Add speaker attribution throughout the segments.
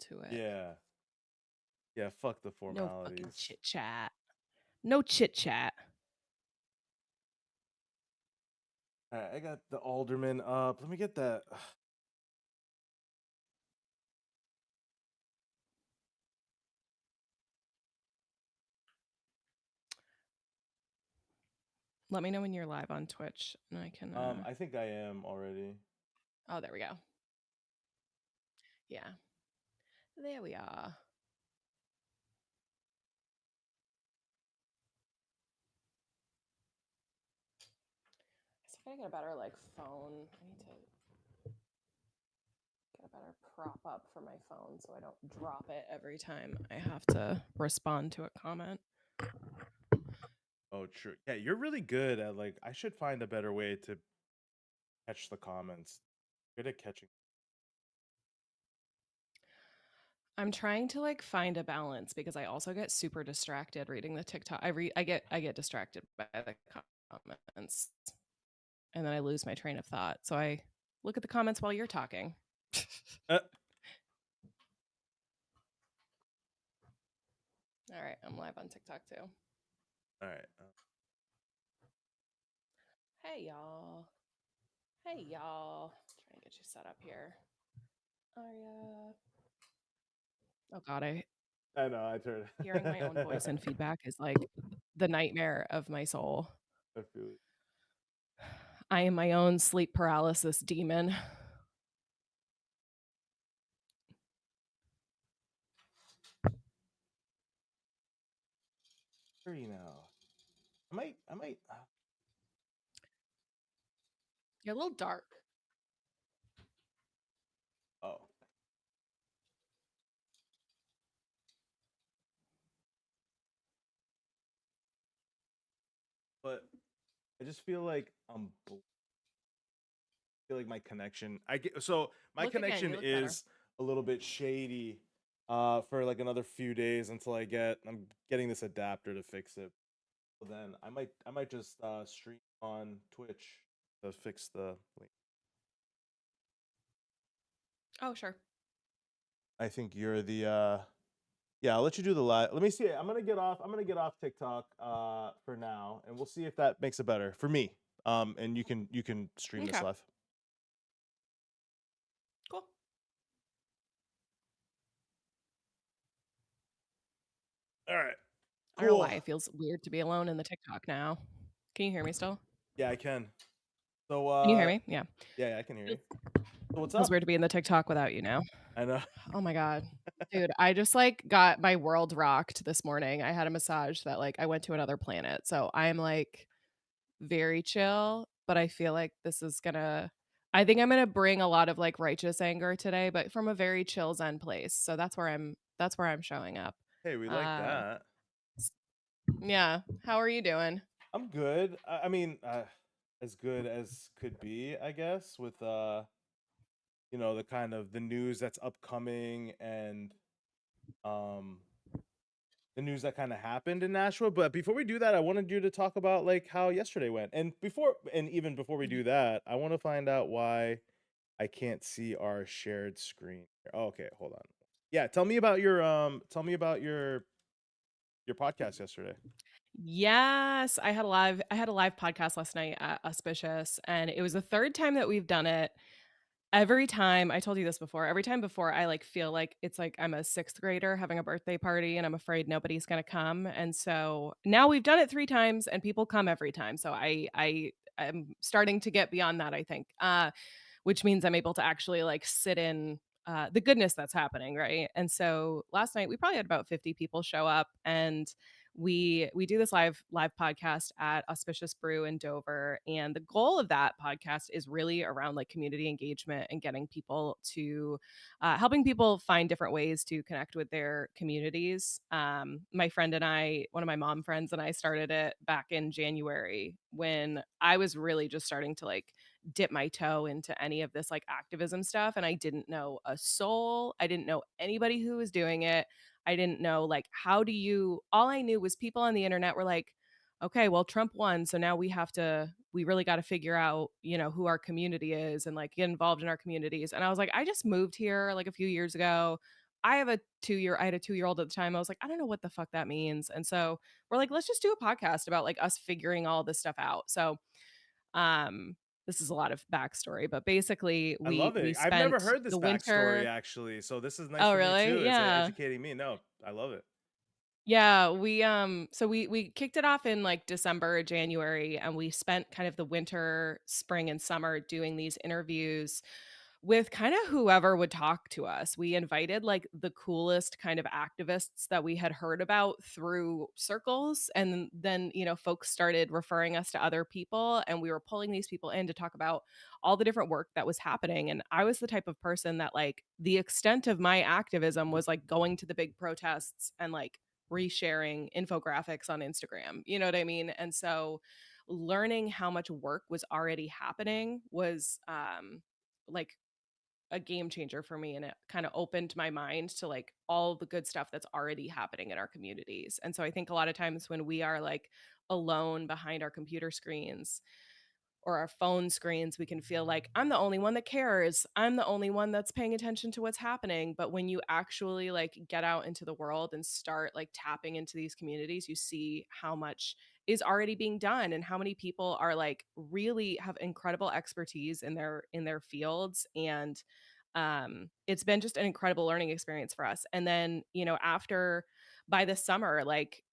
Speaker 1: to it.
Speaker 2: Yeah. Yeah, fuck the
Speaker 1: No fucking
Speaker 2: formalities.
Speaker 1: chit chat. No chit chat.
Speaker 2: All right, I got the alderman up. Let me get that.
Speaker 1: Let me know when you're live on Twitch and I can
Speaker 2: I think I am already.
Speaker 1: Oh, there we go. Yeah. There we are. So I gotta get a better like phone. I need to get a better prop up for my phone so I don't drop it every time I have to respond to a comment.
Speaker 2: Oh, true. Yeah, you're really good at like. I should find a better way to catch the comments. Good at catching.
Speaker 1: I'm trying to like find a balance because I also get super distracted reading the TikTok. I get distracted by the comments and then I lose my train of thought. So I look at the comments while you're talking.
Speaker 2: Uh,
Speaker 1: All right, I'm live on TikTok too.
Speaker 2: all right.
Speaker 1: Hey y'all. Hey y'all. Trying to get you set up here. Arya. Oh god,
Speaker 2: I know. I turned.
Speaker 1: hearing my own voice and feedback is like the nightmare of my soul.
Speaker 2: I feel it.
Speaker 1: I am my own sleep paralysis demon.
Speaker 2: You know. I might. I might.
Speaker 1: You're a little dark.
Speaker 2: Oh. But I just feel like feel like my connection. I get so my
Speaker 1: Look again, you
Speaker 2: connection
Speaker 1: look better.
Speaker 2: is a little bit shady. For like another few days until I'm getting this adapter to fix it. Well, then I might just stream on Twitch to fix the link.
Speaker 1: Oh, sure.
Speaker 2: I think you're the yeah, I'll let you do the live. Let me see. I'm gonna get off TikTok for now, and we'll see if that makes it better for me. And you can stream this
Speaker 1: Okay.
Speaker 2: live.
Speaker 1: Cool.
Speaker 2: All right.
Speaker 1: I don't know
Speaker 2: Cool.
Speaker 1: why it feels weird to be alone in the TikTok now. Can you hear me still?
Speaker 2: Yeah, I can. So
Speaker 1: Can you hear me? Yeah.
Speaker 2: yeah, I can hear you.
Speaker 1: Feels,
Speaker 2: So what's
Speaker 1: feels
Speaker 2: up?
Speaker 1: weird to be in the TikTok without you now.
Speaker 2: I know.
Speaker 1: Oh my god. Dude, I just like got my world rocked this morning. I had a massage that like I went to another planet. So I'm like very chill, but I feel like this is gonna I think I'm gonna bring a lot of like righteous anger today, but from a very chill zen place. So that's where I'm showing up.
Speaker 2: Hey, we like
Speaker 1: Uh
Speaker 2: that.
Speaker 1: yeah. How are you doing?
Speaker 2: I'm good. I mean, as good as could be, I guess, with the kind of the news that's upcoming and um the news that kind of happened in Nashua. But before we do that, I wanted you to talk about like how yesterday went. And even before we do that, I want to find out why I can't see our shared screen. Oh, okay, hold on. Yeah, tell me about your podcast yesterday.
Speaker 1: Yes, I had a live podcast last night at Auspicious, and it was the third time that we've done it. Every time, I told you this before, every time before I like feel like it's like I'm a sixth grader having a birthday party and I'm afraid nobody's gonna come. And so now we've done it three times and people come every time. So I am starting to get beyond that, I think. Which means I'm able to actually like sit in the goodness that's happening, right? And so last night we probably had about 50 people show up, and we do this live podcast at Auspicious Brew in Dover, and the goal of that podcast is really around like community engagement and getting people to helping people find different ways to connect with their communities. My friend and I, one of my mom friends and I, started it back in January when I was really just starting to like dip my toe into any of this like activism stuff, and I didn't know a soul. I didn't know anybody who was doing it. I didn't know like how do you all I knew was people on the internet were like, okay, well Trump won, so now we really got to figure out, who our community is and like get involved in our communities. And I was like, I just moved here like a few years ago. I had a 2-year-old at the time. I was like, "I don't know what the fuck that means." And so we're like, "Let's just do a podcast about like us figuring all this stuff out." So, um, this is a lot of backstory, but basically
Speaker 2: I love
Speaker 1: we
Speaker 2: it. I've never
Speaker 1: spent
Speaker 2: heard this
Speaker 1: the
Speaker 2: backstory
Speaker 1: winter.
Speaker 2: actually, so this is nice
Speaker 1: Oh,
Speaker 2: for me
Speaker 1: really?
Speaker 2: too. It's
Speaker 1: Yeah.
Speaker 2: educating me. No, I love it.
Speaker 1: Yeah, so we kicked it off in like December, January, and we spent kind of the winter, spring, and summer doing these interviews with kind of whoever would talk to us. We invited like the coolest kind of activists that we had heard about through circles. And then, folks started referring us to other people, and we were pulling these people in to talk about all the different work that was happening. And I was the type of person that, like, the extent of my activism was like going to the big protests and like resharing infographics on Instagram. You know what I mean? And so learning how much work was already happening was like a game changer for me, and it kind of opened my mind to like all the good stuff that's already happening in our communities. And so I think a lot of times when we are like alone behind our computer screens or our phone screens, we can feel like I'm the only one that cares. I'm the only one that's paying attention to what's happening. But when you actually like get out into the world and start like tapping into these communities, you see how much is already being done and how many people are like really have incredible expertise in their fields. And it's been just an incredible learning experience for us. And then, after by the summer, like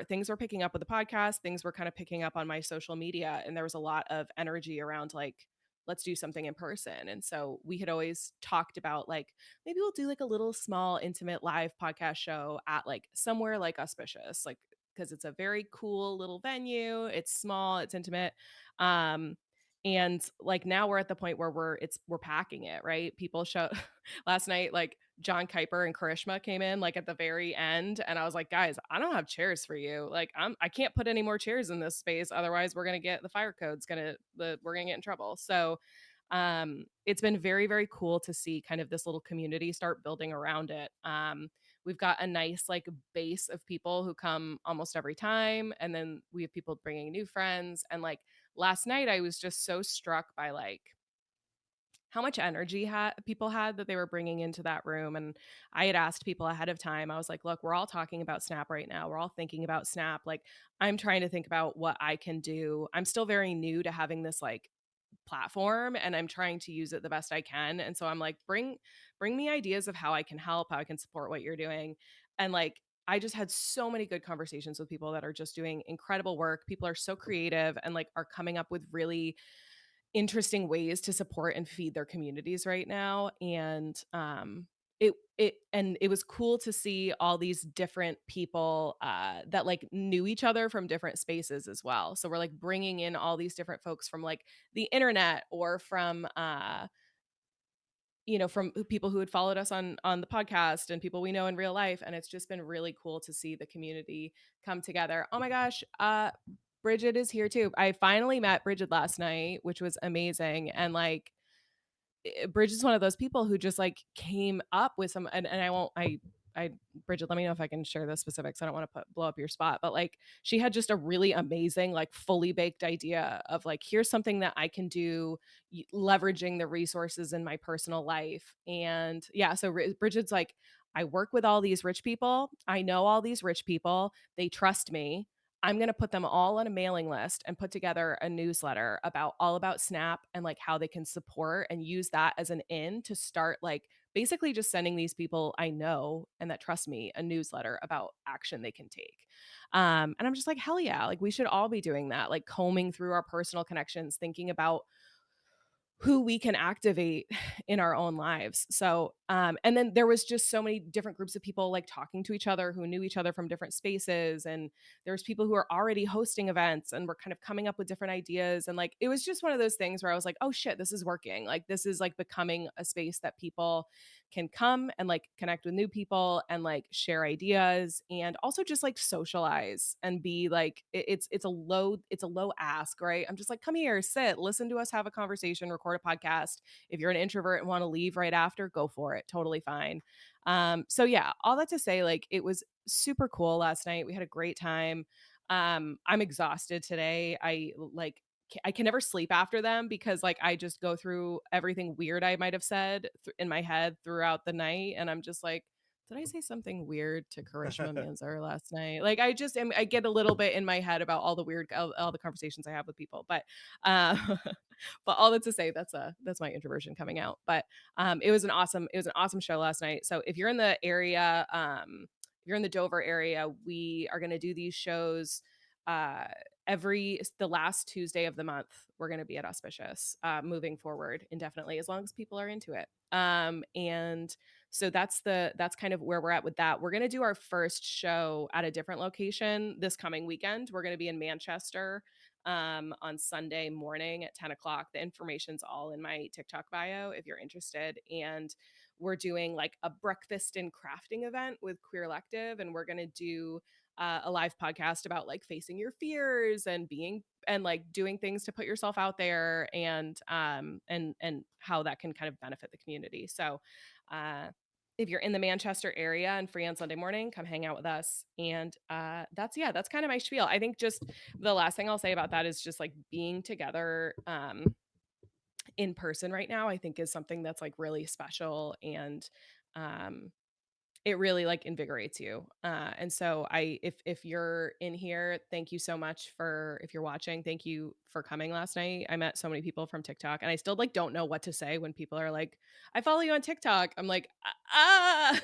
Speaker 1: things were picking up with the podcast, things were kind of picking up on my social media, and there was a lot of energy around like, let's do something in person. And so we had always talked about like, maybe we'll do like a little small intimate live podcast show at like somewhere like auspicious, like, because it's a very cool little venue, it's small, it's intimate. um and like now we're at the point where we're packing it, right? People show last night, like John Kuiper and Karishma came in like at the very end, and I was like, "Guys, I don't have chairs for you. Like I can't put any more chairs in this space, otherwise we're going to get the fire code's going to the we're going to get in trouble." So, it's been very very cool to see kind of this little community start building around it. We've got a nice like base of people who come almost every time, and then we have people bringing new friends. And like last night I was just so struck by like how much energy people had that they were bringing into that room. And I had asked people ahead of time. I was like, look, we're all talking about Snap right now, we're all thinking about Snap. Like, I'm trying to think about what I can do. I'm still very new to having this like platform, and I'm trying to use it the best I can. And so I'm like, bring me ideas of how I can help, how I can support what you're doing. And like I just had so many good conversations with people that are just doing incredible work. People are so creative and like are coming up with really interesting ways to support and feed their communities right now. And it was cool to see all these different people that like knew each other from different spaces as well. So we're like bringing in all these different folks from like the internet, or from from people who had followed us on the podcast, and people we know in real life. And it's just been really cool to see the community come together. Oh my gosh, Bridget is here too. I finally met Bridget last night, which was amazing. And like Bridget is one of those people who just like came up with some, and I won't I Bridget, let me know if I can share the specifics. I don't want to blow up your spot, but like she had just a really amazing, like fully baked idea of like, here's something that I can do leveraging the resources in my personal life. And yeah, so Bridget's like, I work with all these rich people. I know all these rich people. They trust me. I'm going to put them all on a mailing list and put together a newsletter about all about Snap and like how they can support, and use that as an in to start like basically just sending these people I know and that trust me a newsletter about action they can take. And I'm just like, hell yeah, like we should all be doing that, like combing through our personal connections, thinking about who we can activate in our own lives. So, and then there was just so many different groups of people like talking to each other who knew each other from different spaces. And there's people who are already hosting events and we're kind of coming up with different ideas. And like, it was just one of those things where I was like, oh shit, this is working. Like, this is like becoming a space that people can come and like connect with new people and like share ideas, and also just like socialize and be like it's a low ask, right? I'm just like, come here, sit, listen to us have a conversation, record a podcast. If you're an introvert and want to leave right after, go for it, totally fine. So yeah, all that to say, like it was super cool last night. We had a great time. I'm exhausted today. I like I can never sleep after them because, like, I just go through everything weird I might have said in my head throughout the night, and I'm just like, "Did I say something weird to Karishma Manzar last night?" Like, I get a little bit in my head about all the conversations I have with people, uh, but all that to say, that's my introversion coming out. But, it was an awesome show last night. So if you're in the area, if you're in the Dover area, we are gonna do these shows, uh, the last Tuesday of the month. We're gonna be at Auspicious, moving forward indefinitely as long as people are into it. And so that's kind of where we're at with that. We're gonna do our first show at a different location this coming weekend. We're gonna be in Manchester, on Sunday morning at 10 o'clock. The information's all in my TikTok bio if you're interested. And we're doing like a breakfast and crafting event with Queer Elective, and we're going to do a live podcast about like facing your fears and being and like doing things to put yourself out there, and how that can kind of benefit the community. So uh if you're in the Manchester area and free on Sunday morning, come hang out with us. And that's kind of my spiel. I think just the last thing I'll say about that is just like being together in person right now, I think is something that's like really special, and um it really like invigorates you. And so if you're in here, thank you so much for if you're watching, thank you for coming last night. I met so many people from TikTok, and I still like don't know what to say when people are like, "I follow you on TikTok." I'm like, "Ah."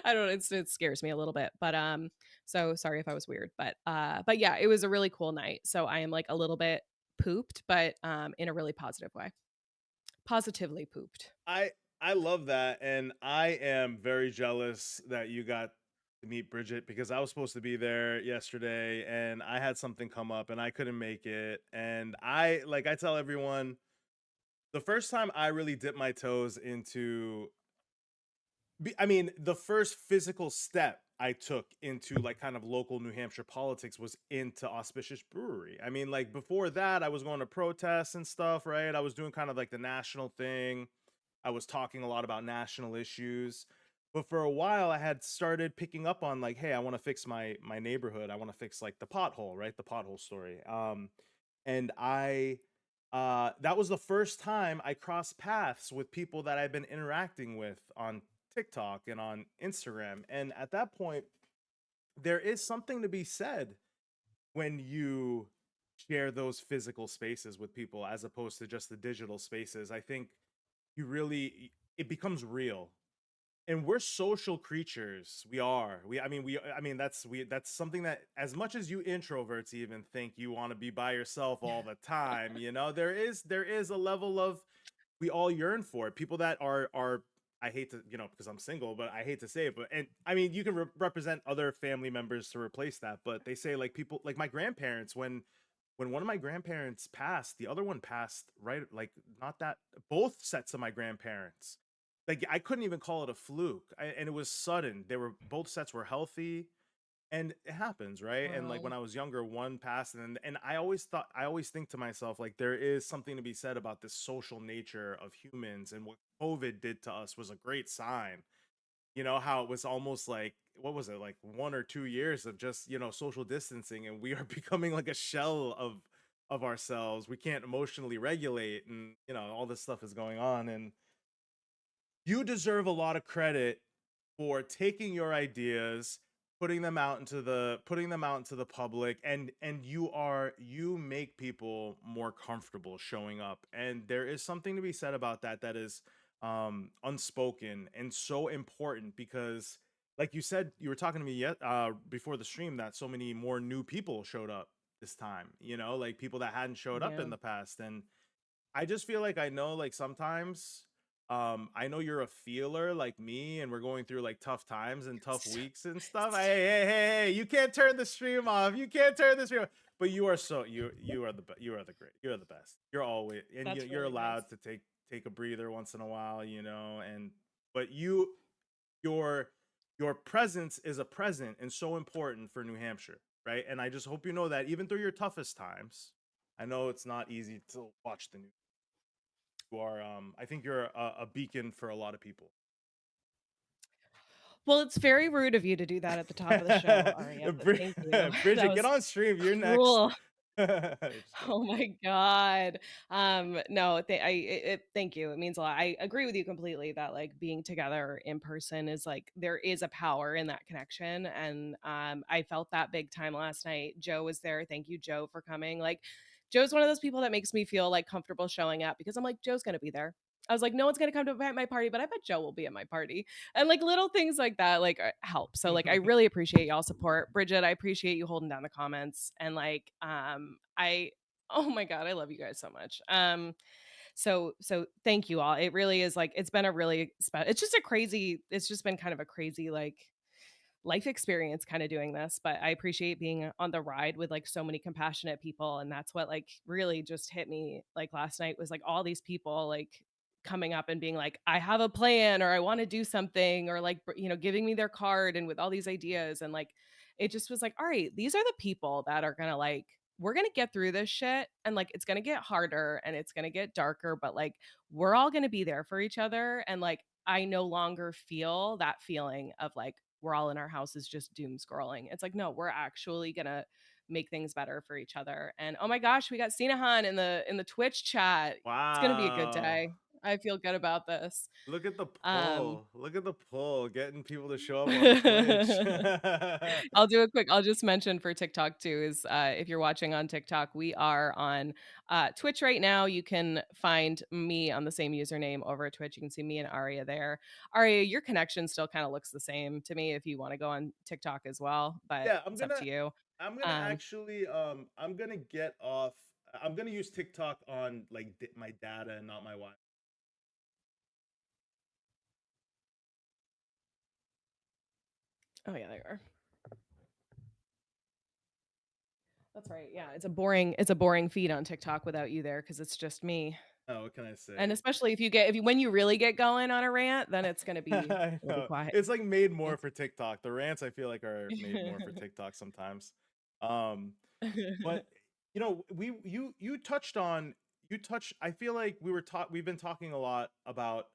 Speaker 1: I don't know, it scares me a little bit. But so sorry if I was weird, but yeah, it was a really cool night. So I am like a little bit pooped, but in a really positive way. Positively pooped.
Speaker 2: I I love that, and I am very jealous that you got to meet Bridget because I was supposed to be there yesterday, and I had something come up, and I couldn't make it. And I tell everyone, the first time I really dipped my toes into I mean, the first physical step I took into like kind of local New Hampshire politics was into Auspicious Brewery. I mean, like before that, I was going to protests and stuff, right? I was doing kind of like the national thing. I was talking a lot about national issues. But for a while I had started picking up on like, hey, I want to fix my neighborhood. I want to fix like the pothole, right? The pothole story. And I that was the first time I crossed paths with people that I've been interacting with on TikTok and on Instagram. And at that point, there is something to be said when you share those physical spaces with people as opposed to just the digital spaces. I think it becomes real. And we're social creatures. We are. I mean that's something that as much as you introverts even think you want to be by yourself all the time, there is a level of we all yearn for it. People that are I hate to, because I'm single, but I hate to say it, but and I mean, you can represent other family members to replace that, but they say like people like my grandparents when one of my grandparents passed, the other one passed right like not that both sets of my grandparents. Like I couldn't even call it a fluke. And it was sudden. They were both sets were healthy and it happens, right? And like when
Speaker 1: Wow.
Speaker 2: I was younger, one passed, and I always think to myself like there is something to be said about this social nature of humans, and what COVID did to us was a great sign. How it was almost like what was it, like 1 or 2 years of just social distancing, and we are becoming like a shell of ourselves. We can't emotionally regulate, and all this stuff is going on, and you deserve a lot of credit for taking your ideas, putting them out into the public, and you make people more comfortable showing up. And there is something to be said about that that is unspoken and so important because like you said, you were talking to me yet before the stream that so many more new people showed up this time, like people that hadn't showed up in
Speaker 1: Yeah.
Speaker 2: the past. And I just feel like I know like sometimes I know you're a feeler like me and we're going through like tough times and tough weeks and stuff. Hey, you can't turn the stream off. You can't turn the stream off. But you are so you are you are the great. You're the best. You're always and
Speaker 1: That's
Speaker 2: you're
Speaker 1: really nice.
Speaker 2: allowed to take a breather once in a while, and but your your presence is a present and so important for New Hampshire, right? And I just hope you know that even through your toughest times, I know it's not easy to watch the news. You are, I think you're a beacon for a lot of people.
Speaker 1: Well, it's very rude of you to do that at the top of the show, Aria, but thank you. That
Speaker 2: Bridget, get
Speaker 1: was
Speaker 2: on stream. You're next.
Speaker 1: cruel.
Speaker 2: Just kidding.
Speaker 1: Oh my god. No, thank you. It means a lot. I agree with you completely that like being together in person is like there is a power in that connection, and I felt that big time last night. Joe was there. Thank you, Joe, for coming. Like Joe's one of those people that makes me feel like comfortable showing up because I'm like Joe's going to be there. I was like, no one's gonna come to my party, but I bet Joe will be at my party. And like little things like that, like help. So like I really appreciate y'all support. Bridget, I appreciate you holding down the comments. And like I oh my god, I love you guys so much. So thank you all. It really is like it's been a really it's just a crazy, it's just been kind of a crazy like life experience kind of doing this, but I appreciate being on the ride with like so many compassionate people, and that's what like really just hit me like last night was like all these people like coming up and being like I have a plan or I want to do something or like giving me their card and with all these ideas, and like it just was like all right, these are the people that are going to like we're going to get through this shit, and like it's going to get harder and it's going to get darker, but like we're all going to be there for each other. And like I no longer feel that feeling of like we're all in our houses just doom scrolling. It's like, no, we're actually gonna make things better for each other. And oh my gosh, we got Sinahan in the Twitch chat. It's gonna be a good
Speaker 2: Wow.
Speaker 1: day. I feel good about this.
Speaker 2: Look at the
Speaker 1: Um
Speaker 2: pull. Look at the pull, getting people to show up on Twitch.
Speaker 1: I'll just mention for TikTok too is if you're watching on TikTok, we are on Twitch right now. You can find me on the same username over at Twitch. You can see me and Aria there. Aria, your connection still kind of looks the same to me if you want to go on TikTok as well, but
Speaker 2: Yeah,
Speaker 1: it's up to you.
Speaker 2: I'm gonna
Speaker 1: Um,
Speaker 2: actually I'm gonna get off. I'm gonna use TikTok on like my data and not my Wi.
Speaker 1: oh yeah, there you are. That's right. Yeah, it's a boring feed on TikTok without you there because it's just me.
Speaker 2: Oh, what can I
Speaker 1: And
Speaker 2: say?
Speaker 1: especially if you when you really get going on a rant, then it's gonna be
Speaker 2: I
Speaker 1: it'll be
Speaker 2: know.
Speaker 1: quiet.
Speaker 2: It's like made more
Speaker 1: It's
Speaker 2: for TikTok. The rants I feel like are made more for TikTok sometimes. Um, but you touched on I feel like we've been talking a lot about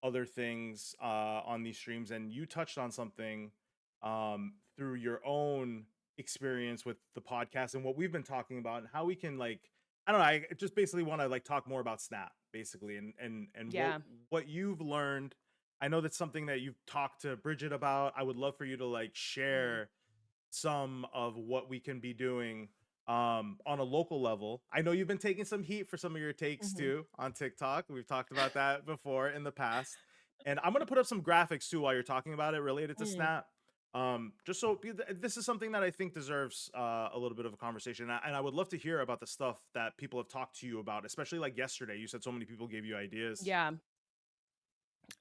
Speaker 2: other things on these streams, and you touched on something through your own experience with the podcast and what we've been talking about and how we can like I don't know, I just basically want to like talk more about Snap basically and
Speaker 1: Yeah.
Speaker 2: what you've learned. I know that's something that you've talked to Bridget about. I would love for you to like
Speaker 1: Mhm.
Speaker 2: share some of what we can be doing on a local level. I know you've been taking some heat for some of your takes
Speaker 1: Mhm.
Speaker 2: too on TikTok. We've talked about that before in the past. And I'm going to put up some graphics too while you're talking about it related to
Speaker 1: Mm.
Speaker 2: Snap. Just so this is something that I think deserves a little bit of a conversation. And I would love to hear about the stuff that people have talked to you about, especially like yesterday. You said so many people gave you ideas.
Speaker 1: Yeah.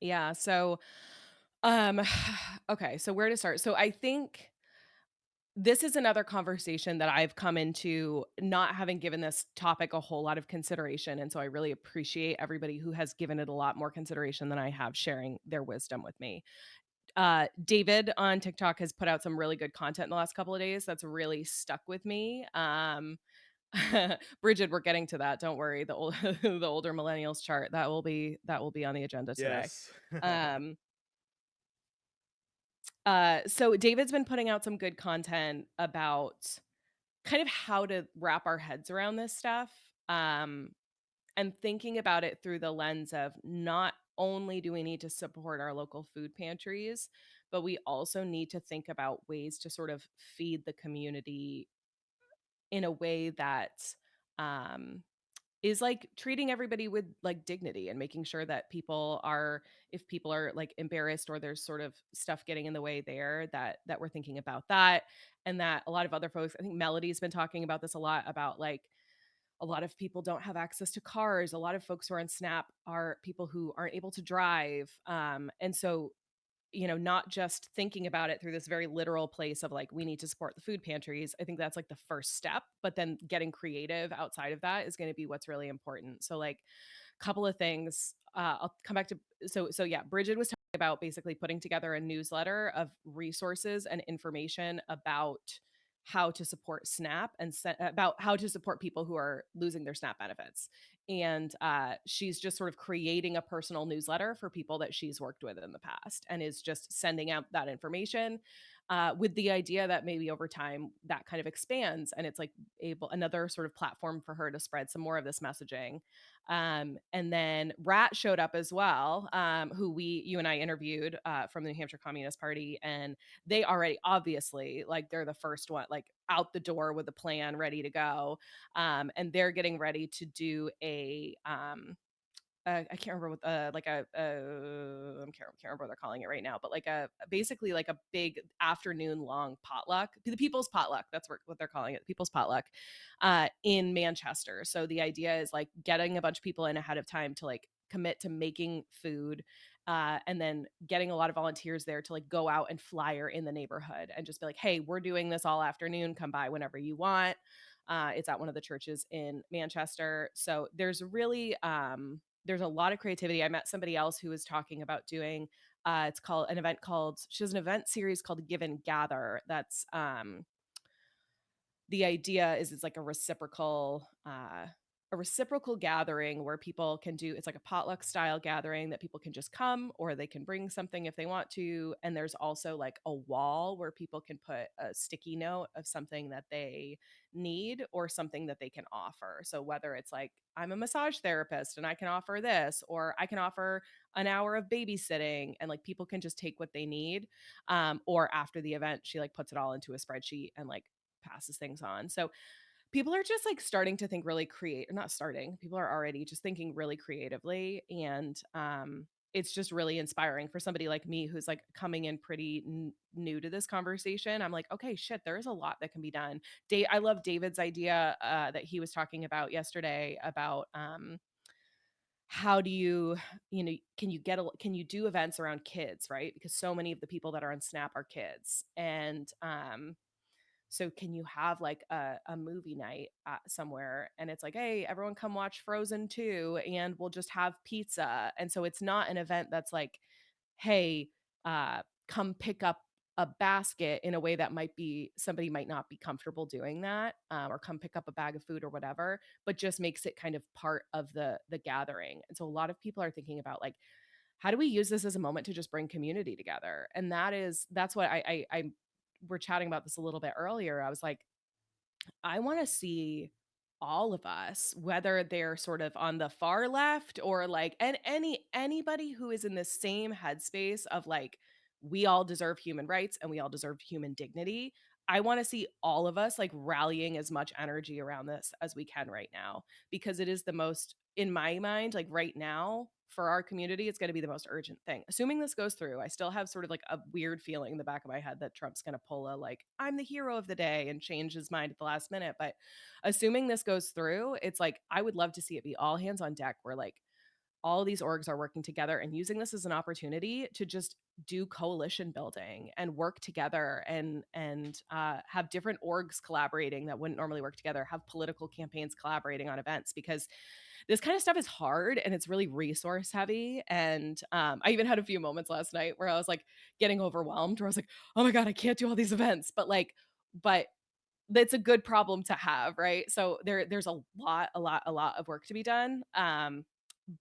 Speaker 1: Yeah. So, um, okay. So where to start? So I think this is another conversation that I've come into not having given this topic a whole lot of consideration. And so I really appreciate everybody who has given it a lot more consideration than I have sharing their wisdom with me. David on TikTok has put out some really good content in the last couple of days that's really stuck with me. Bridget, we're getting to that. Don't worry. The old the older millennials chart that will be on the agenda today.
Speaker 2: Yes.
Speaker 1: Um, so David's been putting out some good content about kind of how to wrap our heads around this stuff. Um, and thinking about it through the lens of not only do we need to support our local food pantries, but we also need to think about ways to sort of feed the community in a way that um, is like treating everybody with like dignity and making sure that people are, if people are like embarrassed or there's sort of stuff getting in the way there, that we're thinking about that. And that a lot of other folks, I think Melody's been talking about this a lot, about like a lot of people don't have access to cars. A lot of folks who are on Snap are people who aren't able to drive. And so, not just thinking about it through this very literal place of like, we need to support the food pantries. I think that's like the first step. But then getting creative outside of that is going to be what's really important. So, like, couple of things. I'll come back to so yeah. Bridget was talking about basically putting together a newsletter of resources and information about how to support SNAP and about how to support people who are losing their SNAP benefits. And she's just sort of creating a personal newsletter for people that she's worked with in the past and is just sending out that information. with the idea that maybe over time that kind of expands and it's like able another sort of platform for her to spread some more of this messaging. And then Rat showed up as well, who you and I interviewed from the New Hampshire Communist Party, and they already obviously like they're the first one like out the door with a plan ready to go, and they're getting ready to do I can't remember what like can't remember what they're calling it right now, but like a basically like a big afternoon long potluck, the People's Potluck. That's what they're calling it, the People's Potluck, in Manchester. So the idea is like getting a bunch of people in ahead of time to like commit to making food. And then getting a lot of volunteers there to like go out and flyer in the neighborhood and just be like, hey, we're doing this all afternoon. Come by whenever you want. It's at one of the churches in Manchester. So there's a lot of creativity. I met somebody else who was talking about doing it's called an event called she has an event series called Give and Gather. That's the idea is it's like a reciprocal gathering where people can do it's like a potluck style gathering that people can just come or they can bring something if they want to, and there's also like a wall where people can put a sticky note of something that they need or something that they can offer. So whether it's like I'm a massage therapist and I can offer this, or I can offer an hour of babysitting, and like people can just take what they need, or after the event she like puts it all into a spreadsheet and like passes things on. So people are just like starting to think really create not starting. People are already just thinking really creatively, and it's just really inspiring for somebody like me who's like coming in pretty new to this conversation. I'm like, okay, shit, there is a lot that can be done. I love David's idea that he was talking about yesterday about how do can you do events around kids, right? Because so many of the people that are on Snap are kids, and so can you have like a movie night somewhere and it's like, hey, everyone come watch Frozen 2 and we'll just have pizza. And so it's not an event that's like, hey, come pick up a basket in a way that might be somebody might not be comfortable doing that, or come pick up a bag of food or whatever, but just makes it kind of part of the gathering. And so a lot of people are thinking about like, how do we use this as a moment to just bring community together? And that's what I we're chatting about this a little bit earlier. I was like, I want to see all of us, whether they're sort of on the far left or like, and anybody who is in the same headspace of like, we all deserve human rights and we all deserve human dignity. I want to see all of us like rallying as much energy around this as we can right now, because it is the most, in my mind, like right now for our community, it's going to be the most urgent thing. Assuming this goes through, I still have sort of like a weird feeling in the back of my head that Trump's going to pull a like, I'm the hero of the day and change his mind at the last minute. But assuming this goes through, it's like, I would love to see it be all hands on deck where like all of these orgs are working together and using this as an opportunity to just do coalition building and work together, and have different orgs collaborating that wouldn't normally work together, have political campaigns collaborating on events, because this kind of stuff is hard and it's really resource heavy. And I even had a few moments last night where I was like getting overwhelmed, where I was like, oh my God, I can't do all these events. But that's a good problem to have, right? So there's a lot of work to be done.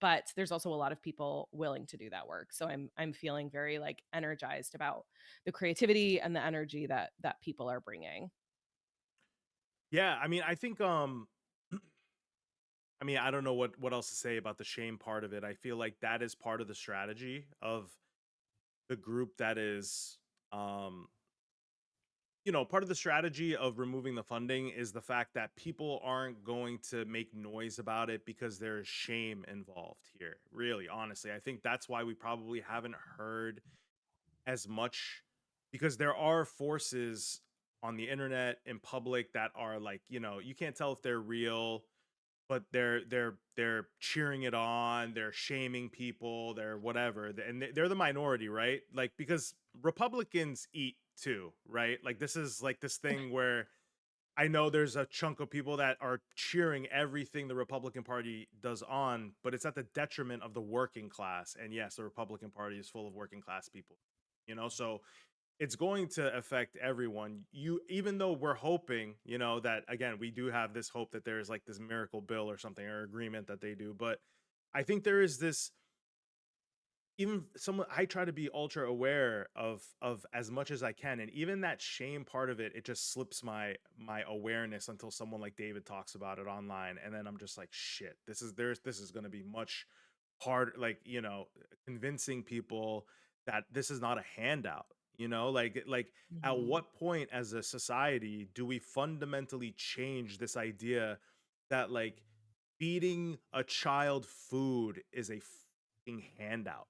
Speaker 1: But there's also a lot of people willing to do that work. So I'm feeling very like energized about the creativity and the energy that people are bringing.
Speaker 2: Yeah, I mean, I think I mean, I don't know what else to say about the shame part of it. I feel like that is part of the strategy of the group that is um part of the strategy of removing the funding is the fact that people aren't going to make noise about it because there's shame involved here. Really, honestly, I think that's why we probably haven't heard as much, because there are forces on the internet in public that are like, you can't tell if they're real, but they're cheering it on, they're shaming people, they're whatever, and they're the minority, right? Like, because Republicans eat too, right? Like, this is like this thing where I know there's a chunk of people that are cheering everything the Republican Party does on, but it's at the detriment of the working class. And yes, the Republican Party is full of working class people, so it's going to affect everyone. Even though we're hoping, that again, we do have this hope that there's like this miracle bill or something or agreement that they do, but I think there is this even someone I try to be ultra aware of as much as I can, and even that shame part of it, it just slips my awareness until someone like David talks about it online, and then I'm just like, shit, this is going to be much hard, like, convincing people that this is not a handout, like at
Speaker 1: Mhm.
Speaker 2: what point as a society do we fundamentally change this idea that, like, feeding a child food is a fucking handout,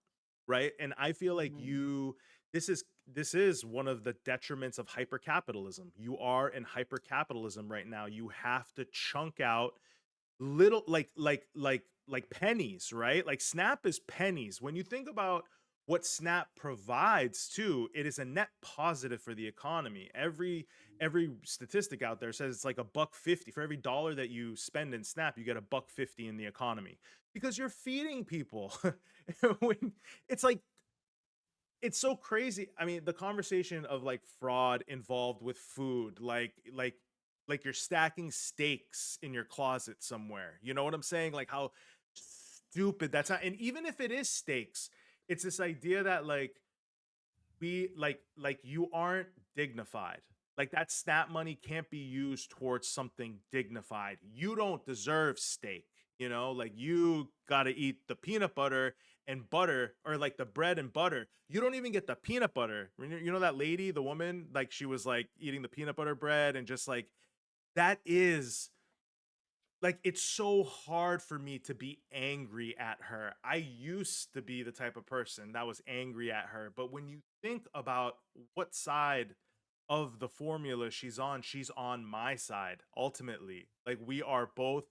Speaker 2: right? And I feel like
Speaker 1: Mhm.
Speaker 2: this is one of the detriments of hypercapitalism. You are in hypercapitalism right now. You have to chunk out little, like pennies, right? Like Snap is pennies. When you think about what Snap provides too, it is a net positive for the economy. Every statistic out there says it's like a buck 50 for every dollar that you spend in Snap, you get a buck 50 in the economy because you're feeding people. When it's like, it's so crazy. I mean, the conversation of like fraud involved with food, like you're stacking steaks in your closet somewhere. You know what I'm saying? Like how stupid that's not. And even if it is steaks, it's this idea that, like you aren't dignified. Like that snap money can't be used towards something dignified. You don't deserve steak, like you got to eat the peanut butter and butter, or like the bread and butter. You don't even get the peanut butter. You know that lady, the woman, like she was like eating the peanut butter bread and just like that is like, it's so hard for me to be angry at her. I used to be the type of person that was angry at her, but when you think about what side of the formula she's on my side ultimately. Like we are both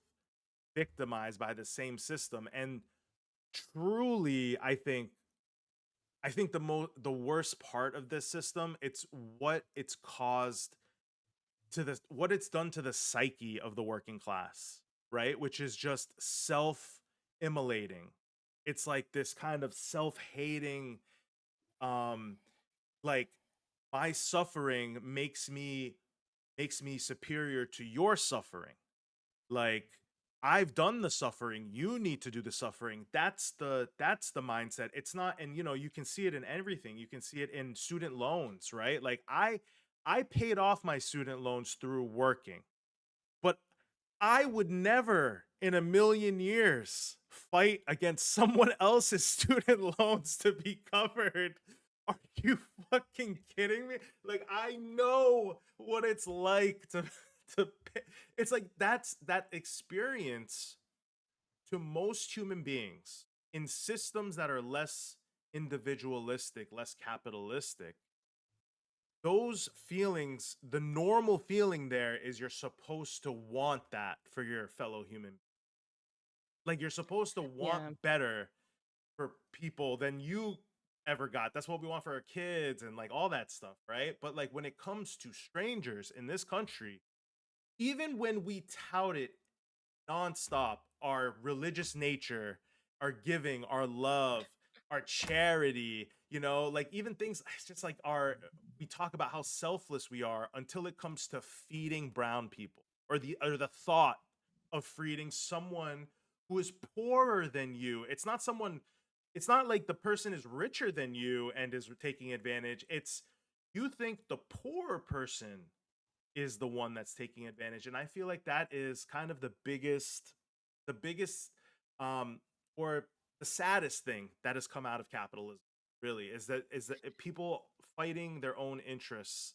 Speaker 2: victimized by the same system, and truly I think the worst part of this system, it's what it's caused to the what it's done to the psyche of the working class, right? Which is just self-immolating. It's like this kind of self-hating, um, like my suffering makes me superior to your suffering. Like I've done the suffering, you need to do the suffering. That's the mindset. It's not, and you can see it in everything. You can see it in student loans, right? Like I paid off my student loans through working, but I would never in a million years fight against someone else's student loans to be covered. Are you fucking kidding me? Like I know what it's like to to pay. It's like that experience to most human beings in systems that are less individualistic, less capitalistic. Those feelings, the normal feeling there is you're supposed to want that for your fellow human. Like you're supposed to
Speaker 1: Yeah.
Speaker 2: want better for people than you ever got. That's what we want for our kids and like all that stuff, right? But like when it comes to strangers in this country, even when we tout it nonstop, our religious nature, our giving, our love, our charity, like even things, it's just like we talk about how selfless we are until it comes to feeding brown people, or the thought of feeding someone who is poorer than you. It's not like the person is richer than you and is taking advantage. It's you think the poorer person is the one that's taking advantage. And I feel like that is kind of the biggest, um, or the saddest thing that has come out of capitalism, really, is that people fighting their own interests,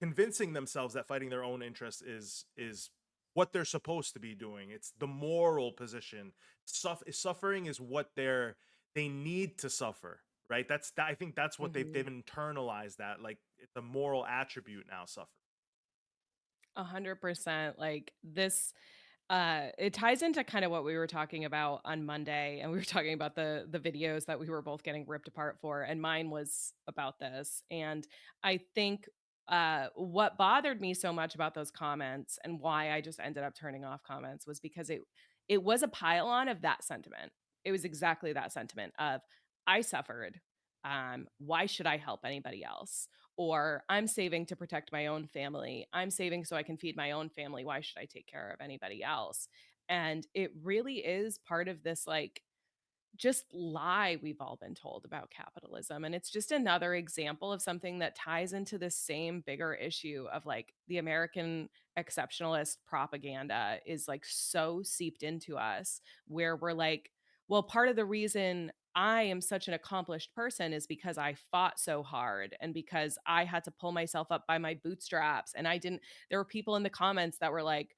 Speaker 2: convincing themselves that fighting their own interests is what they're supposed to be doing. It's the moral position. Suffering is what they need to suffer, right? I think that's what they've
Speaker 1: Mhm.
Speaker 2: internalized, that like it's a moral attribute now, suffer.
Speaker 1: 100%. Like this it ties into kind of what we were talking about on Monday, and we were talking about the videos that we were both getting ripped apart for, and mine was about this. And I think what bothered me so much about those comments and why I just ended up turning off comments was because it was a pile on of that sentiment. It was exactly that sentiment of I suffered. Why should I help anybody else? Or I'm saving to protect my own family. I'm saving so I can feed my own family. Why should I take care of anybody else? And it really is part of this like just lie we've all been told about capitalism. And it's just another example of something that ties into this same bigger issue of like the American exceptionalist propaganda is like so seeped into us, where we're like, well, part of the reason I am such an accomplished person is because I fought so hard and because I had to pull myself up by my bootstraps. And I didn't, there were people in the comments that were like,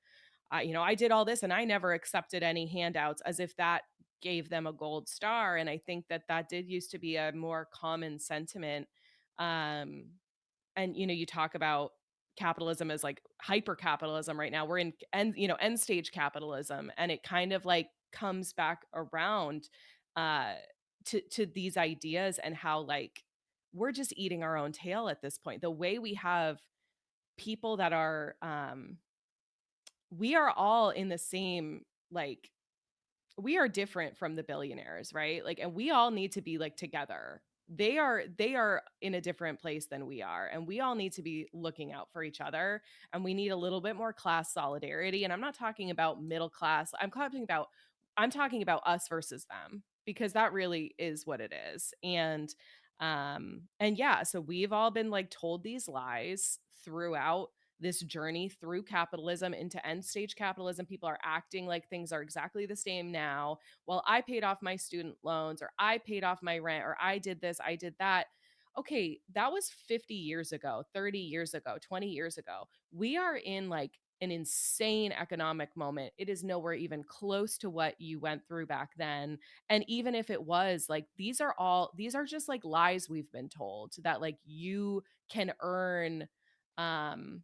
Speaker 1: I did all this and I never accepted any handouts, as if that gave them a gold star. And I think that that did used to be a more common sentiment. Um, and you talk about capitalism as like hyper capitalism right now. We're in end stage capitalism, and it kind of like comes back around uh, to these ideas and how like we're just eating our own tail at this point. The way we have people that are we are all in the same like we are different from the billionaires, right? Like, and we all need to be like together. They are in a different place than we are, and we all need to be looking out for each other, and we need a little bit more class solidarity. And I'm not talking about middle class. I'm talking about us versus them, because that really is what it is. And yeah, so we've all been like told these lies throughout this journey through capitalism into end stage capitalism. People are acting like things are exactly the same now. Well, I paid off my student loans, or I paid off my rent, or I did this, I did that. Okay, that was 50 years ago, 30 years ago, 20 years ago. We are in like an insane economic moment. It is nowhere even close to what you went through back then. And even if it was, like, these are just like lies we've been told, that like you can earn um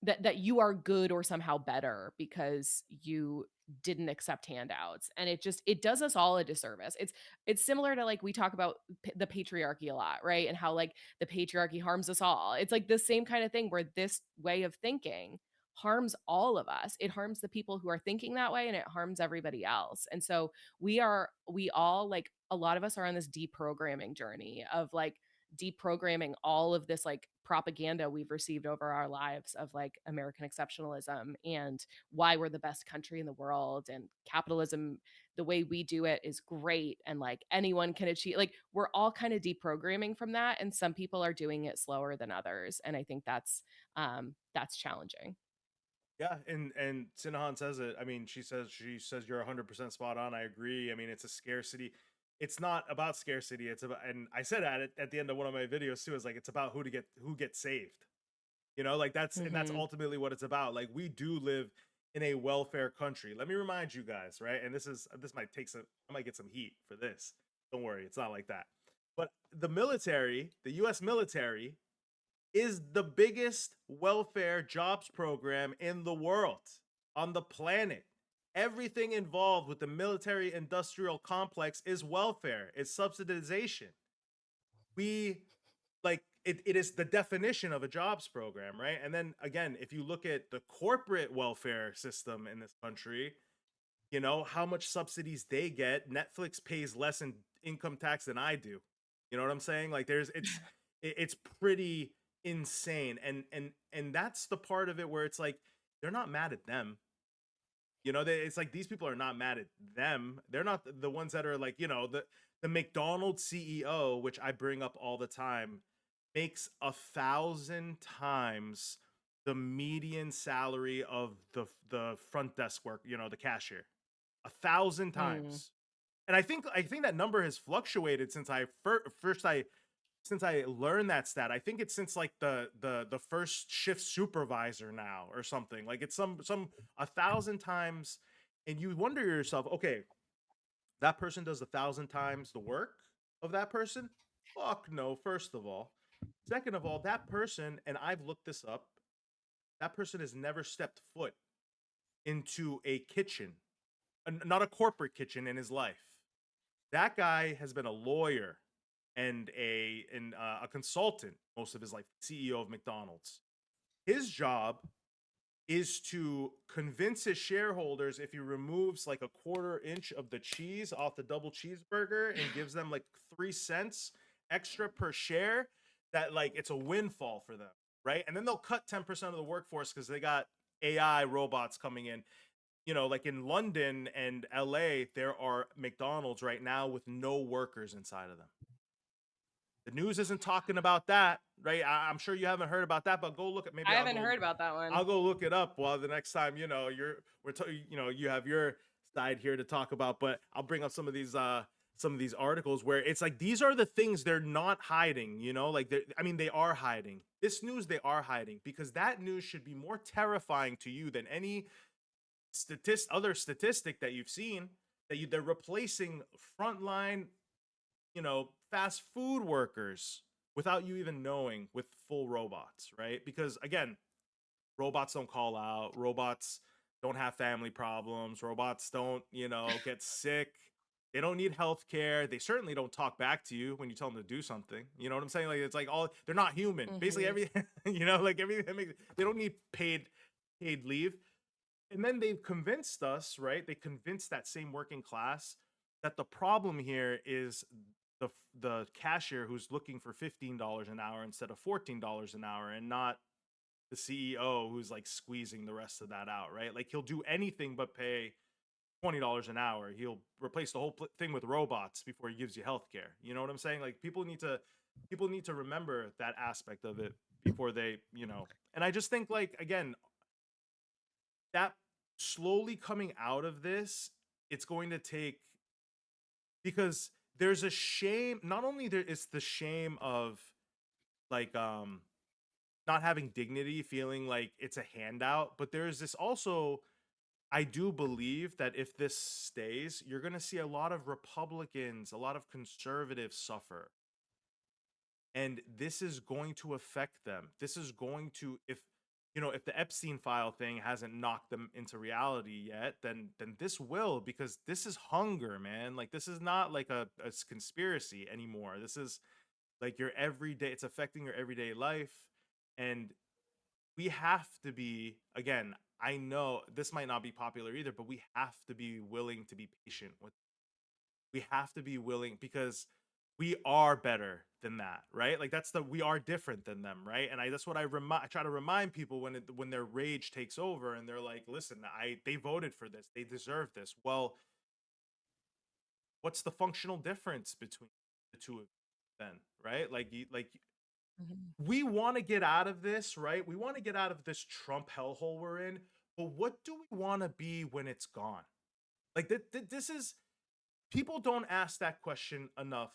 Speaker 1: that you are good or somehow better because you didn't accept handouts. And it does us all a disservice. It's similar to like we talk about the patriarchy a lot, right? And how like the patriarchy harms us all. It's like the same kind of thing, where this way of thinking harms all of us. It harms the people who are thinking that way, and it harms everybody else. And so we all, like, a lot of us are on this deprogramming journey of like deprogramming all of this like propaganda we've received over our lives of like American exceptionalism and why we're the best country in the world, and capitalism, the way we do it is great, and like anyone can achieve, like we're all kind of deprogramming from that, and some people are doing it slower than others, and I think that's challenging.
Speaker 2: Yeah, and Sinahan says it. I mean, she says you're 100% spot on. I agree. I mean, it's a scarcity. It's not about scarcity. It's about, and I said at the end of one of my videos too, is like it's about who gets saved. Like that's
Speaker 1: Mhm.
Speaker 2: ultimately what it's about. Like we do live in a welfare country. Let me remind you guys, right? And this might take some I might get some heat for this. Don't worry, it's not like that. But the US military is the biggest welfare jobs program in the world, on the planet. Everything involved with the military industrial complex is welfare, it's subsidization. We it is the definition of a jobs program, right? And then again, if you look at the corporate welfare system in this country, how much subsidies they get. Netflix pays less in income tax than I do. You know what I'm saying? Like it's pretty insane. And that's the part of it where it's like they're not mad at them. It's like these people are not mad at them. They're not the ones that are like, the McDonald's CEO, which I bring up all the time, makes 1,000 times the median salary of the front desk work, the cashier. 1,000
Speaker 1: Mm.
Speaker 2: times. And I think that number has fluctuated since I learned that stat. I think it's since like the first shift supervisor now or something. Like it's some 1,000 times, and you wonder yourself, okay, that person does 1,000 times the work of that person? Fuck no, first of all. Second of all, that person, and I've looked this up, that person has never stepped foot into a kitchen, not a corporate kitchen in his life. That guy has been a lawyer and a consultant most of his life, CEO of McDonald's. His job is to convince his shareholders, if he removes like a quarter inch of the cheese off the double cheeseburger and gives them like 3 cents extra per share, that like it's a windfall for them, right? And then they'll cut 10% of the workforce because they got AI robots coming in. like in London and LA, there are McDonald's right now with no workers inside of them. The news isn't talking about that, right? I'm sure you haven't heard about that, but go look at, maybe
Speaker 1: I haven't heard about that
Speaker 2: I'll
Speaker 1: one.
Speaker 2: go look it up while the next time, you have your side here to talk about, but I'll bring up some of these articles where it's like these are the things they're not hiding, like I mean they are hiding. This news they are hiding because that news should be more terrifying to you than any other statistic that you've seen, they're replacing frontline, fast food workers without you even knowing, with full robots, right? Because again, robots don't call out, robots don't have family problems, robots don't, get sick. They don't need health care. They certainly don't talk back to you when you tell them to do something. You know what I'm saying? Like it's like all they're not human. Basically
Speaker 1: Mhm.
Speaker 2: everything, like everything they don't need paid leave. And then they've convinced us, right? They convinced that same working class that the problem here is the cashier who's looking for $15 an hour instead of $14 an hour, and not the CEO who's like squeezing the rest of that out, right? Like he'll do anything but pay $20 an hour. He'll replace the whole thing with robots before he gives you healthcare. You know what I'm saying? Like people need to remember that aspect of it before they. And I just think, like, again, that slowly coming out of this, it's going to take, because there's a shame, not only there is the shame of, like, not having dignity, feeling like it's a handout, but there's this also, I do believe that if this stays, you're going to see a lot of Republicans, a lot of conservatives suffer, and this is going to affect them. This is going to, if the Epstein file thing hasn't knocked them into reality yet, then this will, because this is hunger, man. Like this is not like a conspiracy anymore. This is like your everyday, it's affecting your everyday life. And we have to be, again, I know this might not be popular either, but we have to be willing to be patient with, we have to be willing, because we are better than that, right? Like that's the, we are different than them, right? And that's what I try to remind people when their rage takes over and they're like, listen, they voted for this, they deserve this. Well, what's the functional difference between the two of you then, right?
Speaker 1: Mhm.
Speaker 2: We want to get out of this, right? We want to get out of this Trump hellhole we're in, but what do we want to be when it's gone? Like this is, people don't ask that question enough.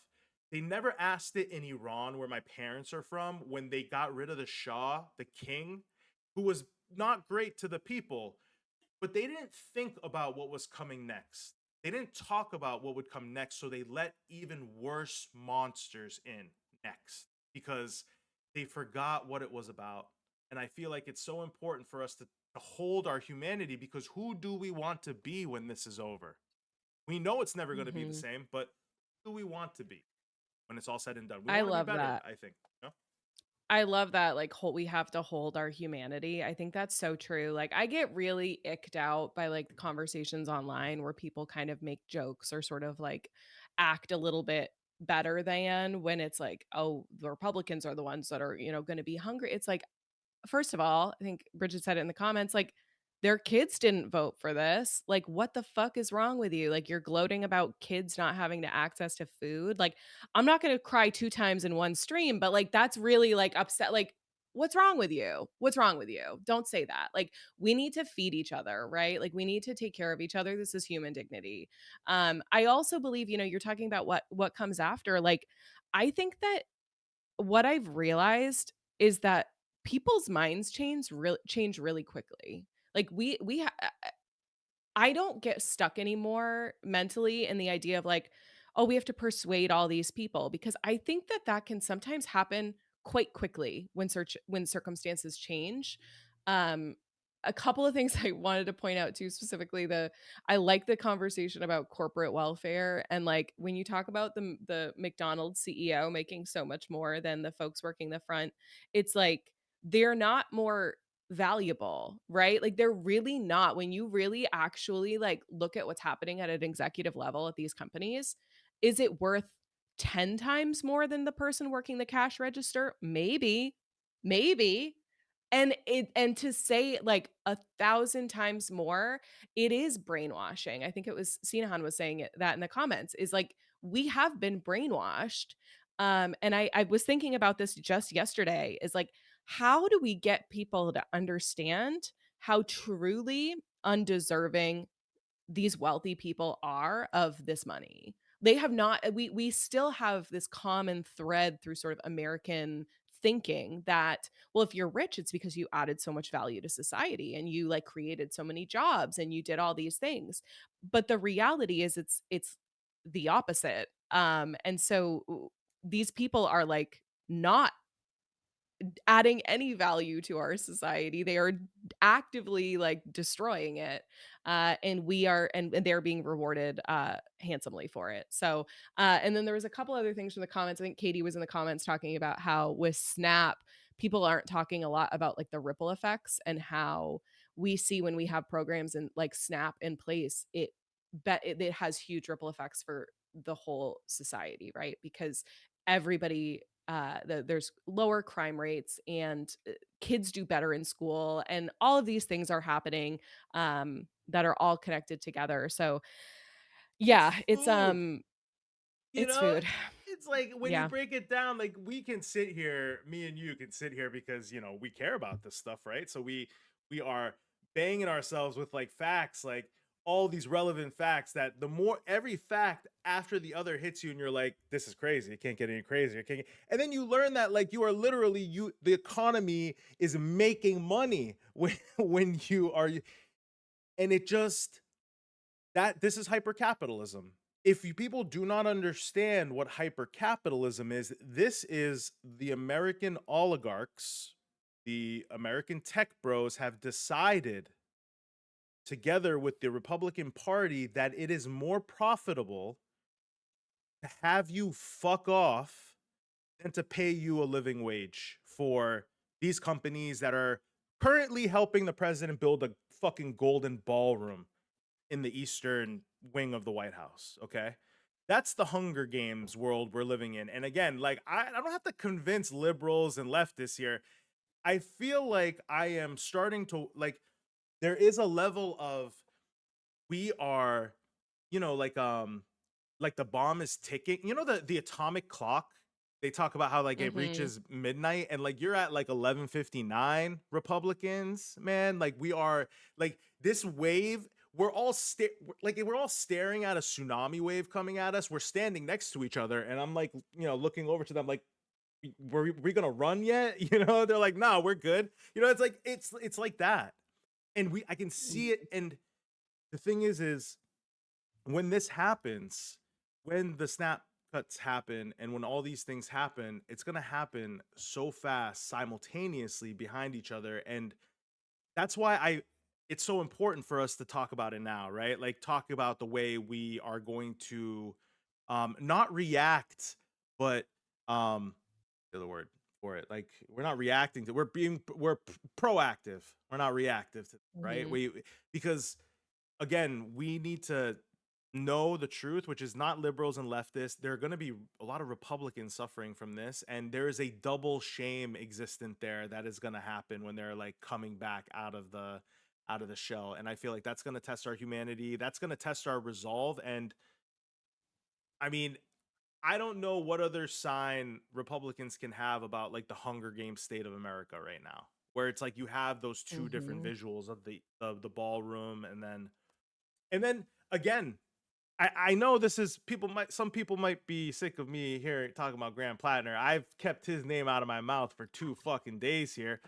Speaker 2: They never asked it in Iran, where my parents are from, when they got rid of the Shah, the king, who was not great to the people, but they didn't think about what was coming next. They didn't talk about what would come next, so they let even worse monsters in next because they forgot what it was about. And I feel like it's so important for us to hold our humanity, because who do we want to be when this is over? We know it's never going to be the
Speaker 1: Mhm.
Speaker 2: same, but who do we want to be when it's all said and done? We
Speaker 1: I
Speaker 2: want to be
Speaker 1: love
Speaker 2: better,
Speaker 1: that.
Speaker 2: I think. You know?
Speaker 1: I love that, like, we have to hold our humanity. I think that's so true. Like, I get really icked out by, like, the conversations online where people kind of make jokes or sort of, like, act a little bit better than, when it's like, "Oh, the Republicans are the ones that are, gonna be hungry." It's like, first of all, I think Bridget said it in the comments, like, their kids didn't vote for this. Like, what the fuck is wrong with you? Like, you're gloating about kids not having the access to food. Like, I'm not gonna cry 2 times in one stream, but, like, that's really, like, upset. Like, what's wrong with you? What's wrong with you? Don't say that. Like, we need to feed each other, right? Like, we need to take care of each other. This is human dignity. I also believe, you're talking about what comes after. Like, I think that what I've realized is that people's minds change really quickly. Like I don't get stuck anymore mentally in the idea of like, oh, we have to persuade all these people, because I think that that can sometimes happen quite quickly when circumstances change. Um, a couple of things I wanted to point out too, specifically I like the conversation about corporate welfare, and like when you talk about the McDonald's CEO making so much more than the folks working the front, it's like they're not more valuable, right? Like they're really not. When you really actually like look at what's happening at an executive level at these companies, is it worth 10 times more than the person working the cash register? Maybe. Maybe. And to say, like, 1,000 times more, it is brainwashing. I think it was Sinahan was saying that in the comments, is like, we have been brainwashed, and I was thinking about this just yesterday, is like, how do we get people to understand how truly undeserving these wealthy people are of this money? They have not we still have this common thread through sort of American thinking that, well, if you're rich, it's because you added so much value to society and you like created so many jobs and you did all these things. But the reality is it's the opposite. And so these people are like not adding any value to our society. They are actively, like, destroying it, and we are and they're being rewarded, handsomely for it. So, and then there was a couple other things from the comments. I think Katie was in the comments talking about how with Snap, people aren't talking a lot about, like, the ripple effects and how we see when we have programs in like Snap in place, it has huge ripple effects for the whole society, right? Because everybody there's lower crime rates and kids do better in school and all of these things are happening that are all connected together. So
Speaker 2: It's
Speaker 1: yeah,
Speaker 2: food. You
Speaker 1: it's
Speaker 2: know,
Speaker 1: food.
Speaker 2: it's like when you
Speaker 1: Yeah.
Speaker 2: break it down, like we can sit here, me and you can sit here because we care about this stuff, right? So we are banging ourselves with like facts, like all these relevant facts that the more every fact after the other hits you, and you're like, this is crazy. It can't get any crazier. It can't and then you learn that like you are literally the economy is making money when you are and it just that this is hypercapitalism. If you people do not understand what hypercapitalism is, this is the American oligarchs, the American tech bros have decided together with the Republican Party that it is more profitable to have you fuck off than to pay you a living wage for these companies that are currently helping the president build a fucking golden ballroom in the eastern wing of the White House. Okay. That's the Hunger Games world we're living in. And again, like, I don't have to convince liberals and leftists here. I feel like I am starting to, like, there is a level of, we are, you know, like the bomb is ticking. You know, the atomic clock? They talk about how like it
Speaker 1: Mhm.
Speaker 2: reaches midnight and like you're at like 11:59 Republicans, man. Like we are like this wave, like we're all staring at a tsunami wave coming at us. We're standing next to each other and I'm like, looking over to them like, were we gonna run yet? They're like, no, we're good. It's like it's like that. And I can see it. And the thing is when this happens, when the snap cuts happen and when all these things happen, it's going to happen so fast simultaneously behind each other. And that's why it's so important for us to talk about it now, right? Like talk about the way we are going to not react, but the other word for it. Like we're not reacting to proactive. We're not reactive to, right?
Speaker 1: Mhm.
Speaker 2: Because again, we need to know the truth, which is not liberals and leftists. There are going to be a lot of Republicans suffering from this, and there is a double shame existent there that is going to happen when they're like coming back out of the shell. And I feel like that's going to test our humanity. That's going to test our resolve. And I mean, I don't know what other sign Republicans can have about like the Hunger Games state of America right now, where it's like you have those two different
Speaker 1: Mhm.
Speaker 2: visuals of the ballroom, and then again, I know this is some people might be sick of me here talking about Graham Plattner. I've kept his name out of my mouth for 2 fucking days here.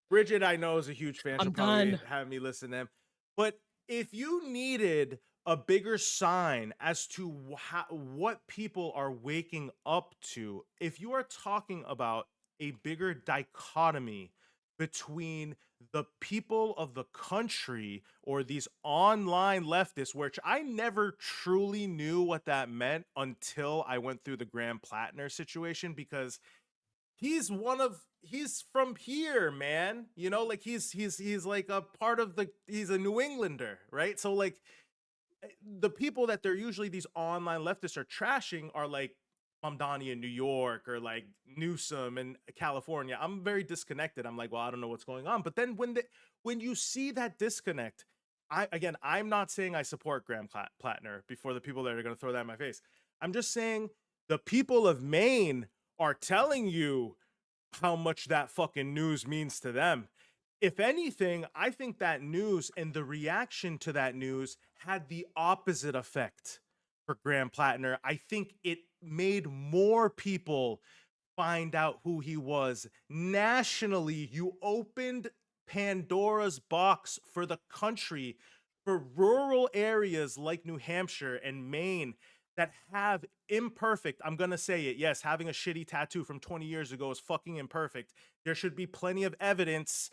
Speaker 2: Bridget, I know, is a huge fan. She'll
Speaker 1: I'm
Speaker 2: probably
Speaker 1: done.
Speaker 2: have me listen to him. But if you needed a bigger sign as to what people are waking up to, if you are talking about a bigger dichotomy between the people of the country or these online leftists, which I never truly knew what that meant until I went through the Graham Plattner situation, because he's from here, man. Like he's like a part of he's a New Englander, right? So like the people that they're usually these online leftists are trashing are like Mamdani in New York or like Newsom in California. I'm very disconnected. I'm like, well, I don't know what's going on. But then when you see that disconnect, I'm not saying I support Graham Plattner before the people that are going to throw that in my face. I'm just saying the people of Maine are telling you how much that fucking news means to them. If anything, I think that news and the reaction to that news had the opposite effect for Graham Plattner. I think it made more people find out who he was. Nationally, you opened Pandora's box for the country, for rural areas like New Hampshire and Maine that have imperfect, I'm going to say it, yes, having a shitty tattoo from 20 years ago is fucking imperfect. There should be plenty of evidence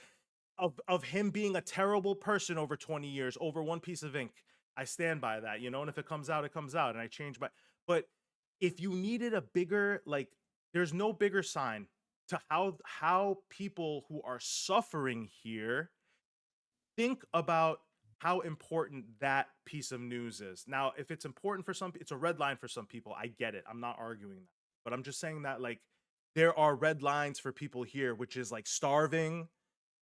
Speaker 2: of him being a terrible person over 20 years over one piece of ink. I stand by that, and if it comes out, it comes out, and I change my. But if you needed a bigger, like, there's no bigger sign to how people who are suffering here think about how important that piece of news is. Now, if it's important for some, it's a red line for some people. I get it. I'm not arguing that, but I'm just saying that like there are red lines for people here, which is like starving,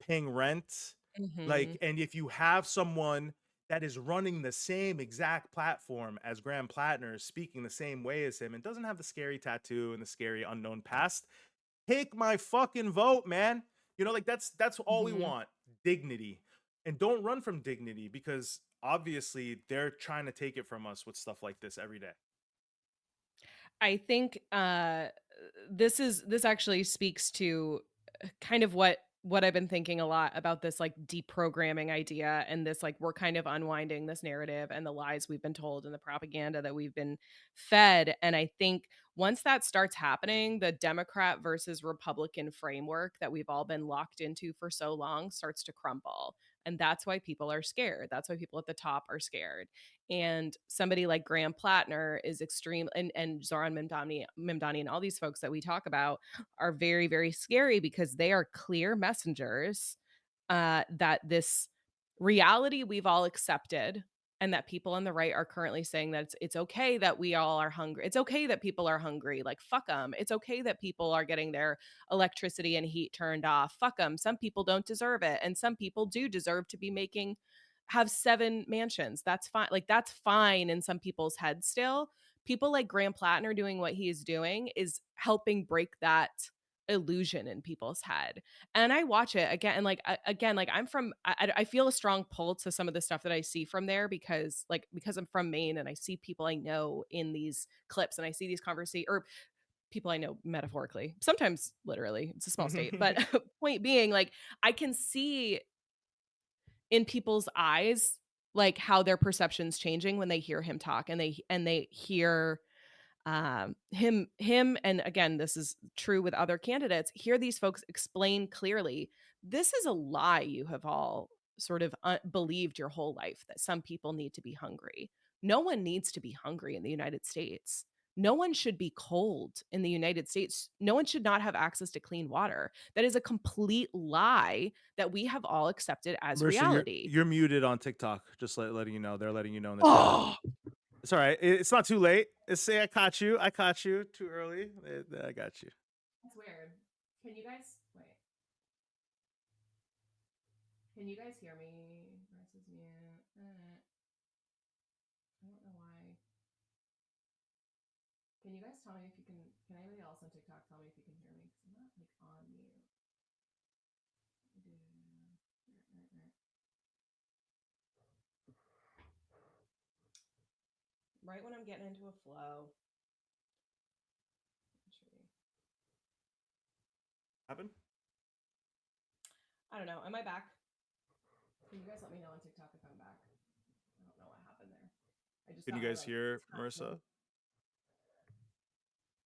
Speaker 2: paying rent, like,
Speaker 1: Mhm.
Speaker 2: and if you have someone that is running the same exact platform as Graham Plattner, speaking the same way as him, and doesn't have the scary tattoo and the scary unknown past, take my fucking vote, man. Like that's all we
Speaker 1: Mhm.
Speaker 2: want. Dignity. And don't run from dignity because obviously they're trying to take it from us with stuff like this every day.
Speaker 1: I think, this actually speaks to kind of what I've been thinking a lot about, this, like, deprogramming idea, and this, like, we're kind of unwinding this narrative and the lies we've been told and the propaganda that we've been fed, and I think once that starts happening, the Democrat versus Republican framework that we've all been locked into for so long starts to crumble, and that's why people are scared. That's why people at the top are scared. And somebody like Graham Plattner is extreme, and Zoran Mimdani and all these folks that we talk about are very, very scary because they are clear messengers, that this reality we've all accepted, and that people on the right are currently saying that it's okay that we all are hungry. It's okay that people are hungry. Like, fuck them. It's okay that people are getting their electricity and heat turned off. Fuck them. Some people don't deserve it. And some people do deserve to be have 7 mansions. That's fine. Like, that's fine in some people's heads still. People like Graham Plattner doing what he is doing is helping break that illusion in people's head. And I watch it again, and like again, like I feel a strong pull to some of the stuff that I see from there, because I'm from Maine and I see people I know in these clips, and I see these conversations, or people I know metaphorically, sometimes literally. It's a small state, but point being, like, I can see in people's eyes like how their perception's changing when they hear him talk, and they hear him, and again, this is true with other candidates, hear these folks explain clearly, this is a lie you have all sort of believed your whole life, that some people need to be hungry. No one needs to be hungry in the United States. No one should be cold in the United States. No one should not have access to clean water. That is a complete lie that we have all accepted as
Speaker 2: Marisha, you're
Speaker 1: reality.
Speaker 2: you're muted on TikTok. Just letting you know. They're letting you know in the chat.
Speaker 1: Oh,
Speaker 2: It's all right. It's not too late. It's say I caught you. I caught you too early. I got you.
Speaker 1: that's weird. Can you guys wait? Can you guys hear me versus mute? I don't know why. Can you guys tell me if you can? Can anybody else on TikTok tell me if you can hear me? Because I'm not like on mute. Right when I'm getting into a flow.
Speaker 2: Happen?
Speaker 1: I don't know. Am I back? Can you guys let me know on TikTok if I'm back? I don't know what happened there. I just
Speaker 2: Can you
Speaker 1: got my
Speaker 2: guys
Speaker 1: like
Speaker 2: hear
Speaker 1: tiny.
Speaker 2: Marissa?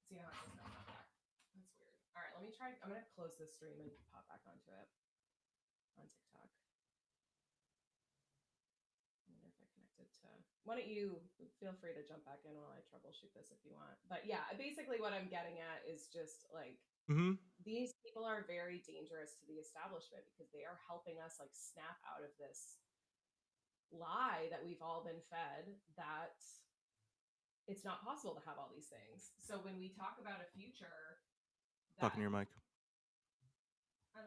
Speaker 1: See how it is now? I'm not back. That's weird. All right, let me try. I'm gonna close this stream and pop back onto it on TikTok. I wonder if I connected to. Why don't you feel free to jump back in while I troubleshoot this if you want? But yeah, basically what I'm getting at is just like
Speaker 2: Mm-hmm.
Speaker 1: these people are very dangerous to the establishment because they are helping us like snap out of this lie that we've all been fed, that it's not possible to have all these things. So when we talk about a future
Speaker 2: Talking to
Speaker 1: that
Speaker 2: your mic.
Speaker 1: oh,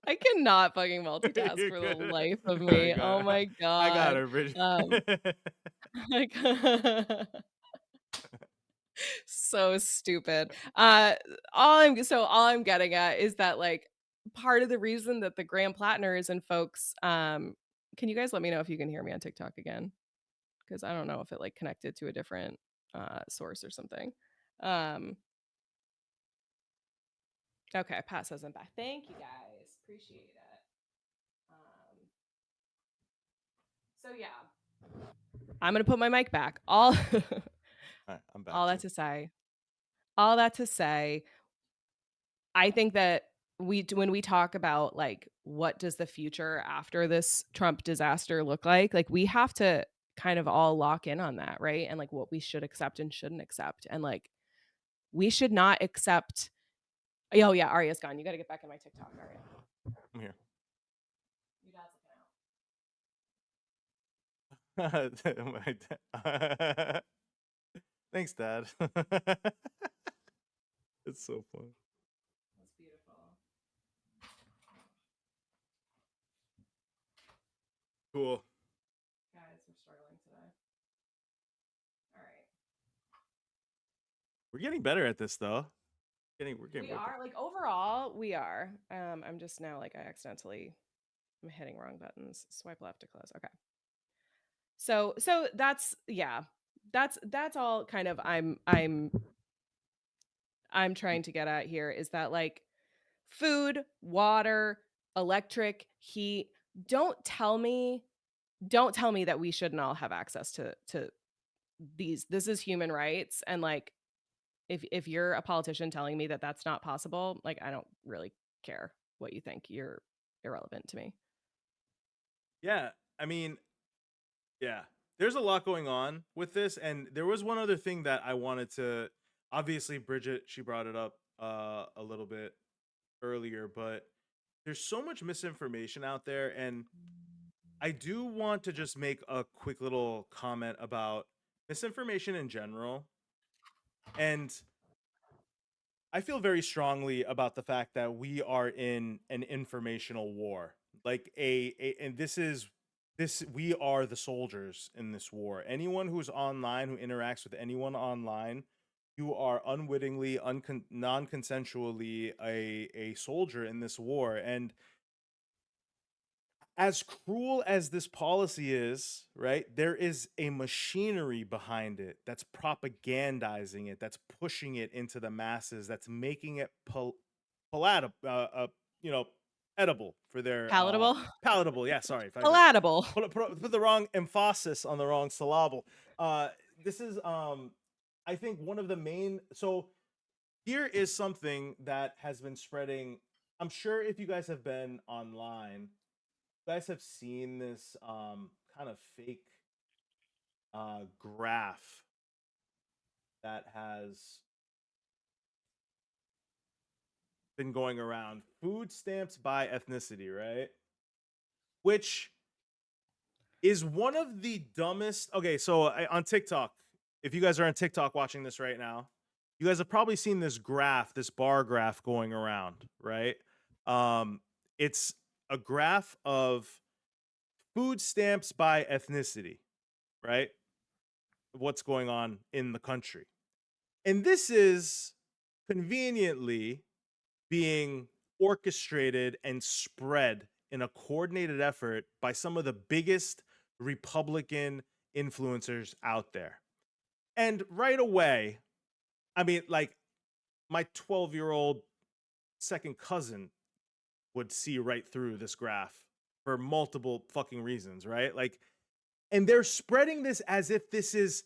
Speaker 1: I cannot fucking multitask
Speaker 2: You're
Speaker 1: for the
Speaker 2: good.
Speaker 1: life of
Speaker 2: I
Speaker 1: me. Oh
Speaker 2: got
Speaker 1: my
Speaker 2: I got
Speaker 1: god.
Speaker 2: her, Bridget.
Speaker 1: Um, like so stupid. All I'm getting at is that like part of the reason that the Grand Platiners and folks can you guys let me know if you can hear me on TikTok again? Because I don't know if it like connected to a different source or something. Um okay, Pat says I'm back. Thank you guys. Appreciate it. Um so yeah, I'm gonna put my mic back.
Speaker 2: All right, I'm back
Speaker 1: All
Speaker 2: too.
Speaker 1: that to say, all that to say, I think that when we talk about like what does the future after this Trump disaster look like we have to kind of all lock in on that, right? And like what we should accept and shouldn't accept. And like we should not accept. Oh yeah, Arya's gone. You got to get back in my TikTok, Arya.
Speaker 2: I'm here.
Speaker 1: Your dad's looking out.
Speaker 2: Thanks, Dad. It's so fun.
Speaker 1: That's beautiful.
Speaker 2: Cool.
Speaker 1: Guys, we're struggling today. All right.
Speaker 2: We're getting better at this, though. We're getting
Speaker 1: We
Speaker 2: way better.
Speaker 1: are like overall, we are. I'm just now like I'm hitting wrong buttons. Swipe left to close. Okay. So that's yeah. That's all kind of I'm trying to get at here is that like food, water, electric, heat, don't tell me don't tell me that we shouldn't all have access to these. This is human rights and like if you're a politician telling me that that's not possible, like I don't really care what you think. You're irrelevant to me.
Speaker 2: Yeah, I mean, yeah. There's a lot going on with this, and there was one other thing that I wanted to. Obviously, Bridget, she brought it up a little bit earlier, but there's so much misinformation out there, and I do want to just make a quick little comment about misinformation in general. And I feel very strongly about the fact that we are in an informational war. Like and this we are the soldiers in this war. Anyone who's online who interacts with anyone online, you are unwittingly, non-consensually a soldier in this war. And as cruel as this policy is, right? There is a machinery behind it that's propagandizing it, that's pushing it into the masses, that's making it palatable, you know, edible for their
Speaker 1: Palatable?
Speaker 2: palatable. Yeah, sorry if I
Speaker 1: Palatable.
Speaker 2: put the wrong emphasis on the wrong syllable. This is, I think, one of the main. So here is something that has been spreading. I'm sure if you guys have been online guys have seen this kind of fake graph that has been going around food stamps by ethnicity, right? Which is one of the dumbest. Okay, so on TikTok, if you guys are on TikTok watching this right now, you guys have probably seen this graph, this bar graph going around, right? Um, it's a graph of food stamps by ethnicity, right? What's going on in the country. And this is conveniently being orchestrated and spread in a coordinated effort by some of the biggest Republican influencers out there. And right away, I mean, like my 12-year-old second cousin would see right through this graph for multiple fucking reasons, right? Like and they're spreading this as if this is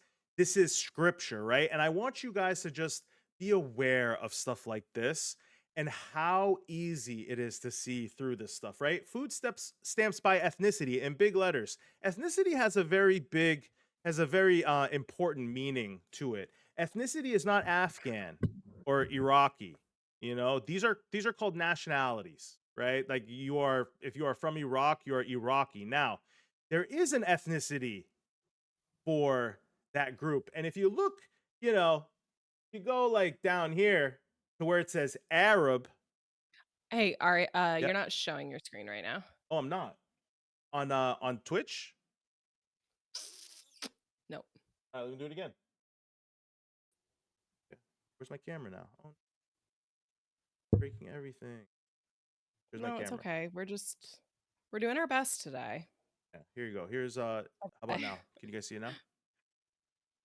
Speaker 2: scripture, right? And I want you guys to just be aware of stuff like this and how easy it is to see through this stuff, right? Food steps stamps by ethnicity in big letters. Ethnicity has a very important meaning to it. Ethnicity is not Afghan or Iraqi. You know, these are called nationalities, right? Like you are if you are from Iraq, you are Iraqi. Now, there is an ethnicity for that group. And if you look, you know, you go like down here to where it says Arab.
Speaker 1: Hey, Ari,
Speaker 2: Yeah.
Speaker 1: you're not showing your screen right now.
Speaker 2: Oh, I'm not on Twitch.
Speaker 1: Nope.
Speaker 2: All right, let me do it again. Yeah. Where's my camera now? Oh, breaking everything. Here's my
Speaker 1: No, it's
Speaker 2: camera.
Speaker 1: okay. We're doing our best today.
Speaker 2: Yeah, here you go. Here's how about now? Can you guys see it now?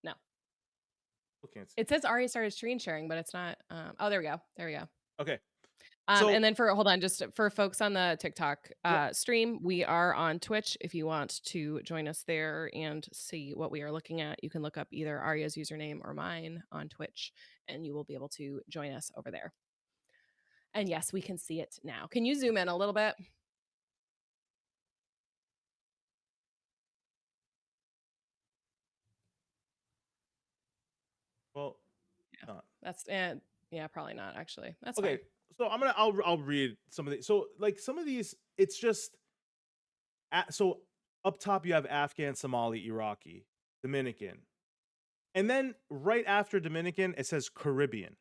Speaker 1: No.
Speaker 2: Still can't see
Speaker 1: It
Speaker 2: it.
Speaker 1: says Ari started screen sharing, but it's not, oh, there we go. There we go.
Speaker 2: Okay. So
Speaker 1: And then for hold on, just for folks on the TikTok
Speaker 2: yep.
Speaker 1: stream, we are on Twitch. If you want to join us there and see what we are looking at, you can look up either Arya's username or mine on Twitch, and you will be able to join us over there. And yes, we can see it now. Can you zoom in a little bit?
Speaker 2: Well,
Speaker 1: Yeah,
Speaker 2: not.
Speaker 1: that's yeah, probably not actually. That's
Speaker 2: Okay.
Speaker 1: fine.
Speaker 2: So I'll read some of these. So like some of these, it's just so up top you have Afghan, Somali, Iraqi, Dominican, and then right after Dominican it says Caribbean.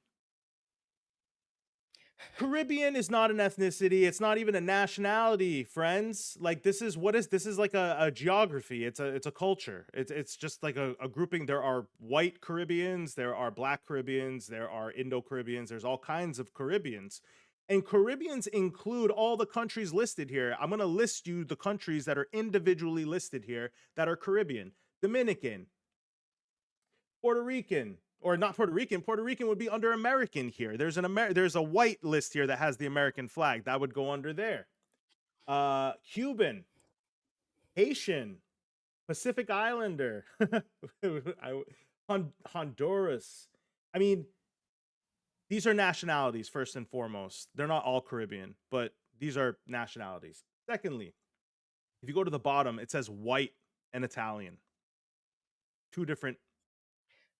Speaker 2: Caribbean is not an ethnicity. It's not even a nationality, friends. Like this is like a geography. It's a culture. It's just like a grouping. There are white Caribbeans, there are black Caribbeans, there are Indo Caribbeans, there's all kinds of Caribbeans. And Caribbeans include all the countries listed here. I'm gonna list you the countries that are individually listed here that are Caribbean. Dominican, Puerto Rican, or not Puerto Rican. Puerto Rican would be under American here. There's a white list here that has the American flag. That would go under there. Cuban, Haitian, Pacific Islander, Honduras. I mean, these are nationalities first and foremost. They're not all Caribbean, but these are nationalities. Secondly, if you go to the bottom, it says white and Italian. Two different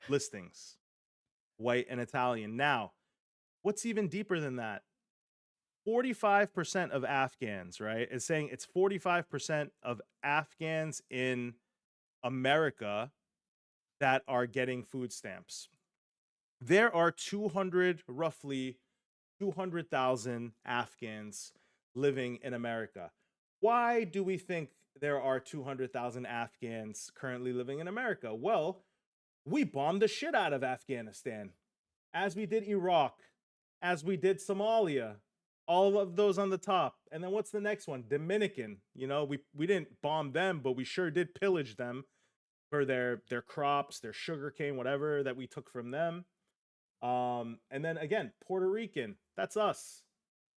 Speaker 2: listings, white and Italian. Now, what's even deeper than that? 45% of Afghans, right? Is saying it's 45% of Afghans in America that are getting food stamps. There are roughly 200,000 Afghans living in America. Why do we think there are 200,000 Afghans currently living in America? Well, we bombed the shit out of Afghanistan, as we did Iraq, as we did Somalia, all of those on the top. And then what's the next one? Dominican. You know, we didn't bomb them, but we sure did pillage them for their crops, their sugar cane, whatever that we took from them. And then again, Puerto Rican. That's us.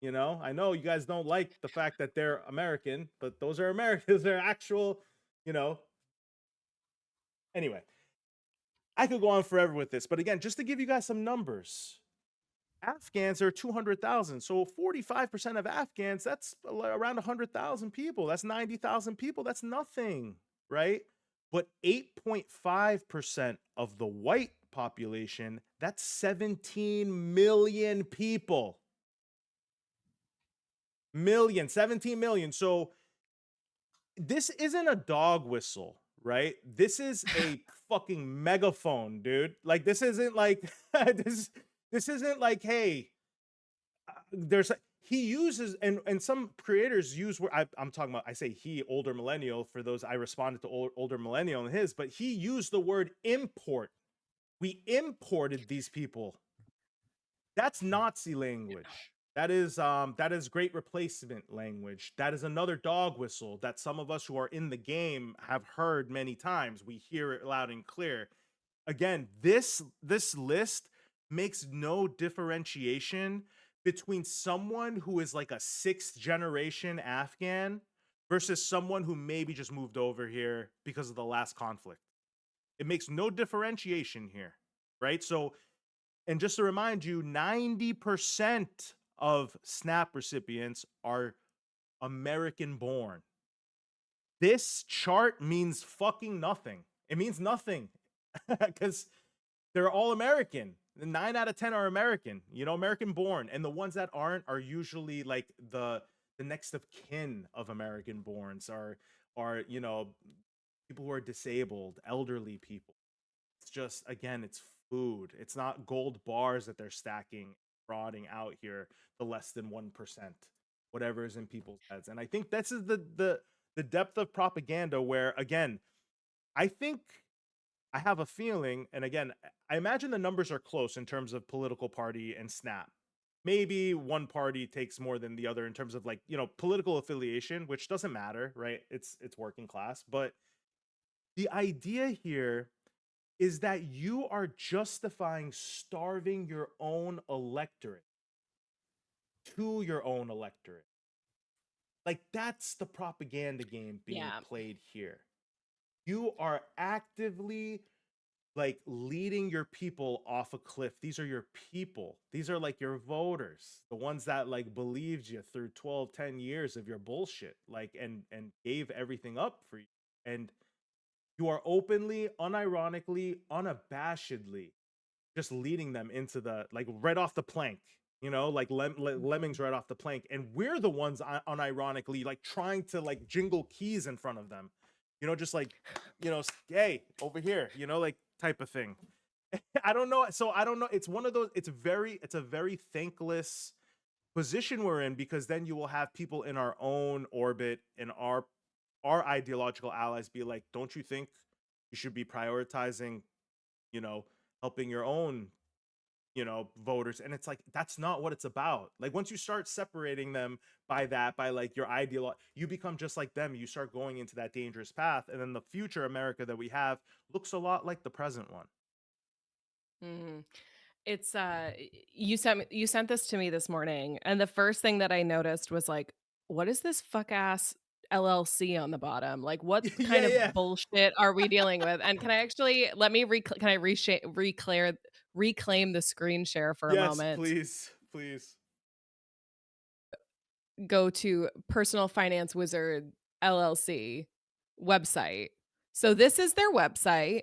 Speaker 2: You know, I know you guys don't like the fact that they're American, but those are Americans. They're actual, you know. Anyway, I could go on forever with this, but again, just to give you guys some numbers, Afghans are 200,000. So 45% of Afghans, that's around 100,000 people. That's 90,000 people. That's nothing, right? But 8.5% of the white population, that's 17 million people. 17 million. So this isn't a dog whistle, right? This is a fucking megaphone, dude. Like this isn't like this isn't like, hey, there's he uses and some creators use where I'm talking about. I say he, older millennial, for those I responded to older millennial and his, but he used the word import. We imported these people. That's Nazi language. That is great replacement language. That is another dog whistle that some of us who are in the game have heard many times. We hear it loud and clear. Again, this list makes no differentiation between someone who is like a sixth generation Afghan versus someone who maybe just moved over here because of the last conflict. It makes no differentiation here, right? So, and just to remind you, 90% of SNAP recipients are American born. This chart means fucking nothing. It means nothing because they're all American. 9 out of 10 are American, you know, American born. And the ones that aren't are usually like the next of kin of American borns, are are, people who are disabled, elderly people. It's just, again, it's food. It's not gold bars that they're stacking, frauding out here, the less than 1%, whatever is in people's heads. And I think this is the depth of propaganda where, again, I think I have a feeling, and again, I imagine the numbers are close in terms of political party and snap. Maybe one party takes more than the other in terms of, like, political affiliation, which doesn't matter, right? It's working class, but the idea here is that you are justifying starving your own electorate to your own electorate. Like, that's the propaganda game being
Speaker 1: Yeah.
Speaker 2: played here. You are actively, like, leading your people off a cliff. These are your people. These are like your voters, the ones that, like, believed you through 12, 10 years of your bullshit, like, and gave everything up for you. And you are openly, unironically, unabashedly just leading them into the, like, right off the plank, like lemmings right off the plank, and we're the ones unironically, like, trying to, like, jingle keys in front of them, just like, hey, over here, like, type of thing. I don't know. So I don't know. It's one of those. It's a very thankless position we're in, because then you will have people in our own orbit and our ideological allies be like, don't you think you should be prioritizing, you know, helping your own, voters? And it's like, that's not what it's about. Like, once you start separating them by that, by, like, your ideology, you become just like them. You start going into that dangerous path. And then the future America that we have looks a lot like the present one.
Speaker 1: Mhm. It's, you sent this to me this morning, and the first thing that I noticed was, like, what is this fuck ass LLC on the bottom? Like, what kind
Speaker 2: Yeah,
Speaker 1: of
Speaker 2: yeah.
Speaker 1: bullshit are we dealing with? And can I actually let me can I reclaim the screen share for a
Speaker 2: Yes,
Speaker 1: moment?
Speaker 2: please, please.
Speaker 1: Go to Personal Finance Wizard LLC website. So this is their website.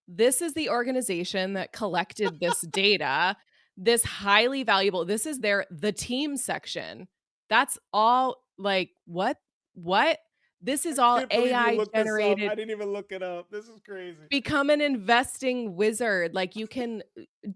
Speaker 1: This is the organization that collected this data. This highly valuable, this is the team section. That's all, like, what? What? This
Speaker 2: I
Speaker 1: is all
Speaker 2: can't believe you
Speaker 1: AI
Speaker 2: looked this up. I
Speaker 1: generated.
Speaker 2: didn't even look it up. This is crazy.
Speaker 1: Become an investing wizard. Like, you can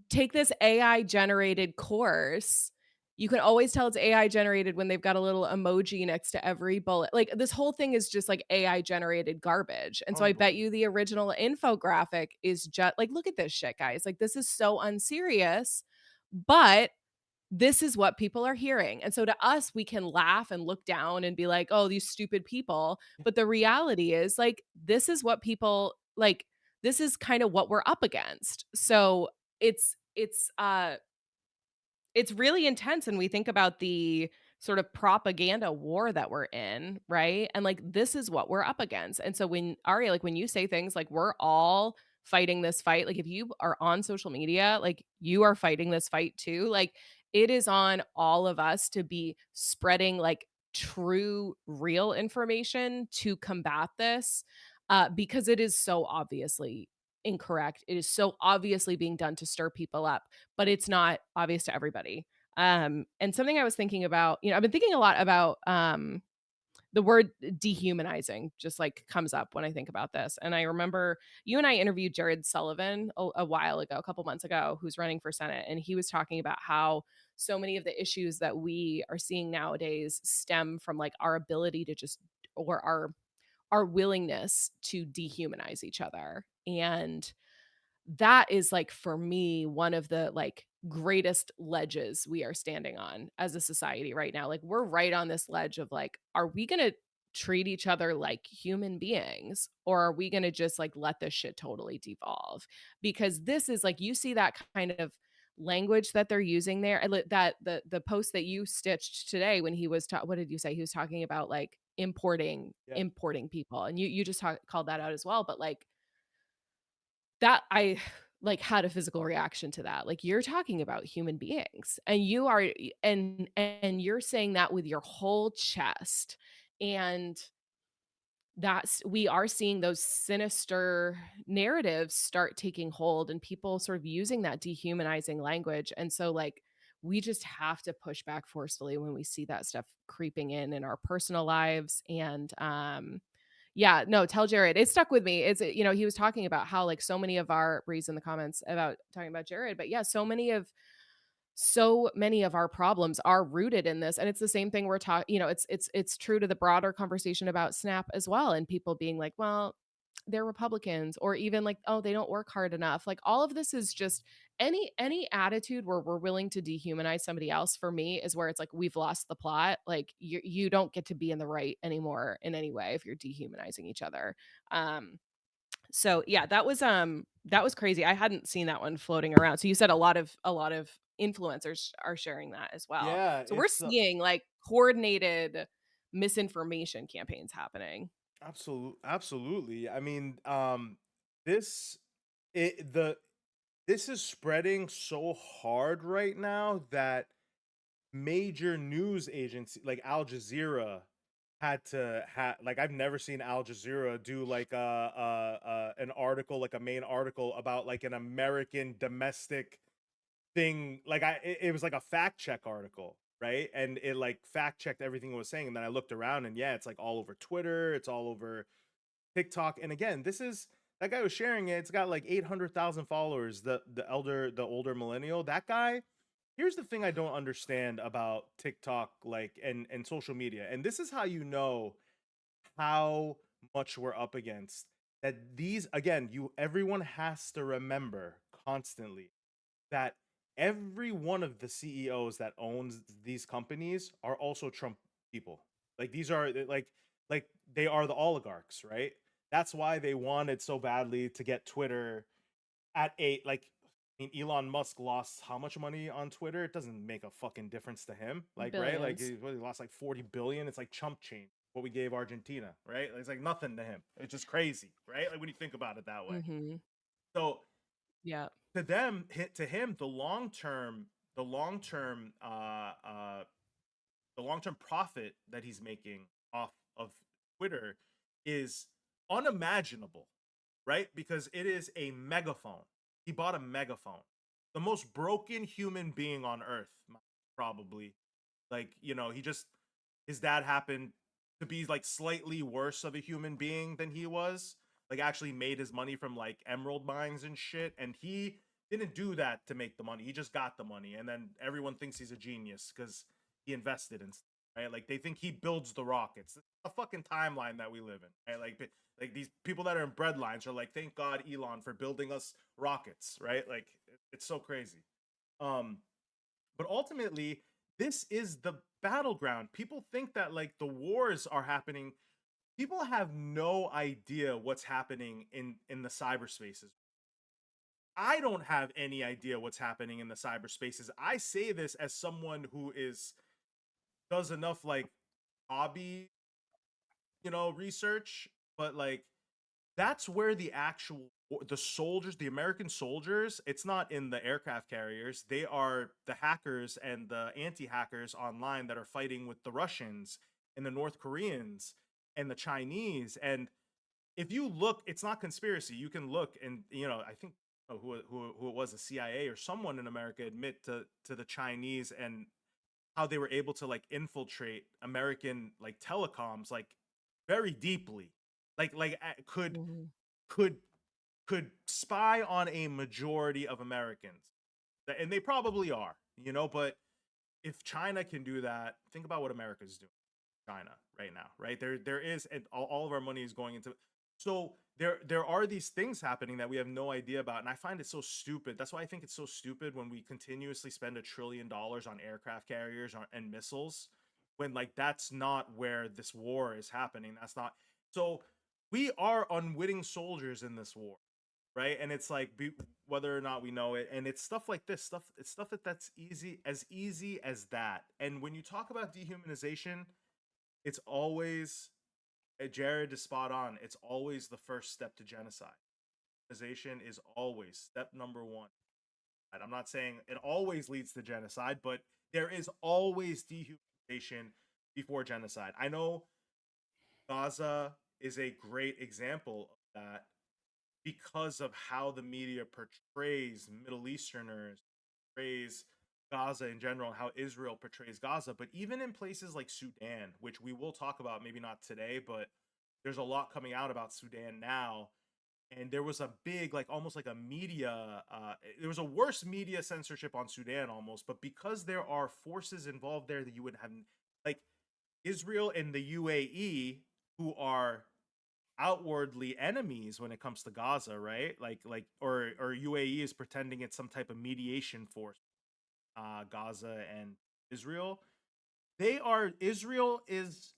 Speaker 1: take this AI generated course. You can always tell it's AI generated when they've got a little emoji next to every bullet. Like, this whole thing is just like AI generated garbage. And so I bet you the
Speaker 2: Unbelievable.
Speaker 1: original infographic is just like, look at this shit, guys. Like, this is so unserious, but this is what people are hearing. And so to us, we can laugh and look down and be like, oh, these stupid people. But the reality is, like, this is what people like, this is kind of what we're up against. So it's really intense, and we think about the sort of propaganda war that we're in, right? And, like, this is what we're up against. And so when Ari, like, when you say things like we're all fighting this fight, like, if you are on social media, like, you are fighting this fight too. Like, it is on all of us to be spreading, like, true, real information to combat this, because it is so obviously incorrect. It is so obviously being done to stir people up, but it's not obvious to everybody. And something I was thinking about, I've been thinking a lot about the word dehumanizing just like comes up when I think about this. And I remember you and I interviewed Jared Sullivan a while ago, a couple months ago, who's running for Senate. And he was talking about how so many of the issues that we are seeing nowadays stem from like our ability to just, or our willingness to dehumanize each other. And that is, like, for me, one of the, like, greatest ledges we are standing on as a society right now. Like, we're right on this ledge of, like, are we gonna treat each other like human beings, or are we gonna just, like, let this shit totally devolve? Because this is, like, you see that kind of language that they're using there. I li that the post that you stitched today when he was what did you say? He was talking about, like,
Speaker 2: Yeah.
Speaker 1: importing people, and you just called that out as well, but, like, that I, like, had a physical reaction to that. Like, you're talking about human beings, and you are and you're saying that with your whole chest, and that's we are seeing those sinister narratives start taking hold and people sort of using that dehumanizing language, and so, like, we just have to push back forcefully when we see that stuff creeping in our personal lives, and, Yeah, no, tell Jared. It stuck with me. He was talking about how, like, so many of our Breeze in the comments about talking about Jared, but yeah, so many of our problems are rooted in this, and it's the same thing we're talking. It's true to the broader conversation about Snap as well, and people being like, well, they're Republicans, or even like, oh, they don't work hard enough. Like, all of this is just any attitude where we're willing to dehumanize somebody else, for me, is where it's like we've lost the plot. Like, you don't get to be in the right anymore in any way if you're dehumanizing each other. So yeah, that was crazy. I hadn't seen that one floating around. So you said a lot of influencers are sharing that as well.
Speaker 2: Yeah,
Speaker 1: So we're
Speaker 2: it's
Speaker 1: seeing like coordinated misinformation campaigns happening.
Speaker 2: absolutely. I mean, this it the this is spreading so hard right now that major news agency like Al Jazeera had to like I've never seen Al Jazeera do like an article, like a main article about like an American domestic thing. Like it was like a fact check article, right? And it like fact checked everything it was saying, and then I looked around and yeah, it's like all over Twitter, it's all over TikTok. And again, this is that guy was sharing it. It's got like 800,000 followers. The older millennial, that guy. Here's the thing I don't understand about TikTok, like and social media, and this is how you know how much we're up against. That these again, you everyone has to remember constantly that every one of the CEOs that owns these companies are also Trump people. Like these are like they are the oligarchs, right? That's why they wanted so badly to get Twitter at eight. Like, I mean, Elon Musk lost how much money on Twitter? It doesn't make a fucking difference to him. Like, right? Like
Speaker 1: Billions.
Speaker 2: he lost like 40 billion. It's like chump change. What we gave Argentina, right? It's like nothing to him. It's just crazy, right? Like when you think about it that way.
Speaker 1: Mhm.
Speaker 2: So
Speaker 1: Yeah.
Speaker 2: to them, to him, the long term, the long term profit that he's making off of Twitter is unimaginable, right? Because it is a megaphone. He bought a megaphone. The most broken human being on earth, probably. Like, he just his dad happened to be like slightly worse of a human being than he was. Like actually made his money from like emerald mines and shit. And he didn't do that to make the money. He just got the money. And then everyone thinks he's a genius because he invested in stuff, right? Like they think he builds the rockets. It's a fucking timeline that we live in, right? Like these people that are in breadlines are like, thank God Elon for building us rockets, right? Like it's so crazy. Um, but ultimately, this is the battleground. People think that like the wars are happening. People have no idea what's happening in the cyberspaces. I don't have any idea what's happening in the cyberspaces. I say this as someone who is does enough like hobby, research, but like that's where the soldiers, the American soldiers, it's not in the aircraft carriers. They are the hackers and the anti-hackers online that are fighting with the Russians and the North Koreans and the Chinese. And if you look, it's not conspiracy. You can look and I think who it was, the CIA or someone in America admit to the Chinese and how they were able to like infiltrate American like telecoms like very deeply. Like
Speaker 1: Mhm.
Speaker 2: could could spy on a majority of Americans. And they probably are, but if China can do that, think about what America's doing. China right now, right? There is, and all of our money is going into. So there are these things happening that we have no idea about, and I find it so stupid. That's why I think it's so stupid when we continuously spend $1 trillion on aircraft carriers and missiles, when like that's not where this war is happening. That's not. So we are unwitting soldiers in this war, right? And it's like whether or not we know it, and it's stuff like this stuff. It's stuff that's easy as that. And when you talk about dehumanization, it's always Jared is spot on. It's always the first step to genocide. Dehumanization is always step number one. And I'm not saying it always leads to genocide, but there is always dehumanization before genocide. I know Gaza is a great example of that because of how the media portrays Middle Easterners, portrays Gaza in general, and how Israel portrays Gaza. But even in places like Sudan, which we will talk about, maybe not today, but there's a lot coming out about Sudan now, and there was a big, like, almost like a media there was a worse media censorship on Sudan almost, but because there are forces involved there that you would have, like, Israel and the UAE, who are outwardly enemies when it comes to Gaza, right? Or UAE is pretending it's some type of mediation force, Gaza and Israel. Israel is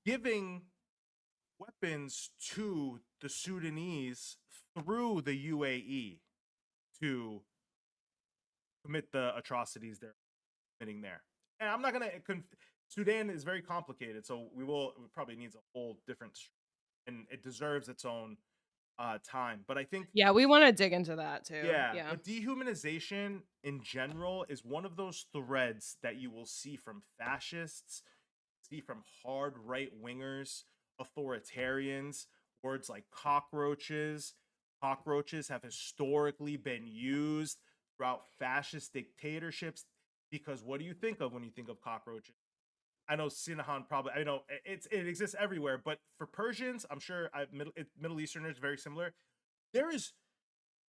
Speaker 2: giving weapons to the Sudanese through the UAE to commit the atrocities they're committing there. And I'm not gonna. Sudan is very complicated, so it probably needs a whole different, and it deserves its own time. But I think,
Speaker 1: Yeah, we wanna dig into that too.
Speaker 2: yeah,
Speaker 1: Yeah.
Speaker 2: but dehumanization in general is one of those threads that you will see from fascists, see from hard right wingers, authoritarians. Words like cockroaches. Cockroaches have historically been used throughout fascist dictatorships, because what do you think of when you think of cockroaches? I know Sinahan probably. I know it exists everywhere, but for Persians, I'm sure Middle Easterners very similar. There is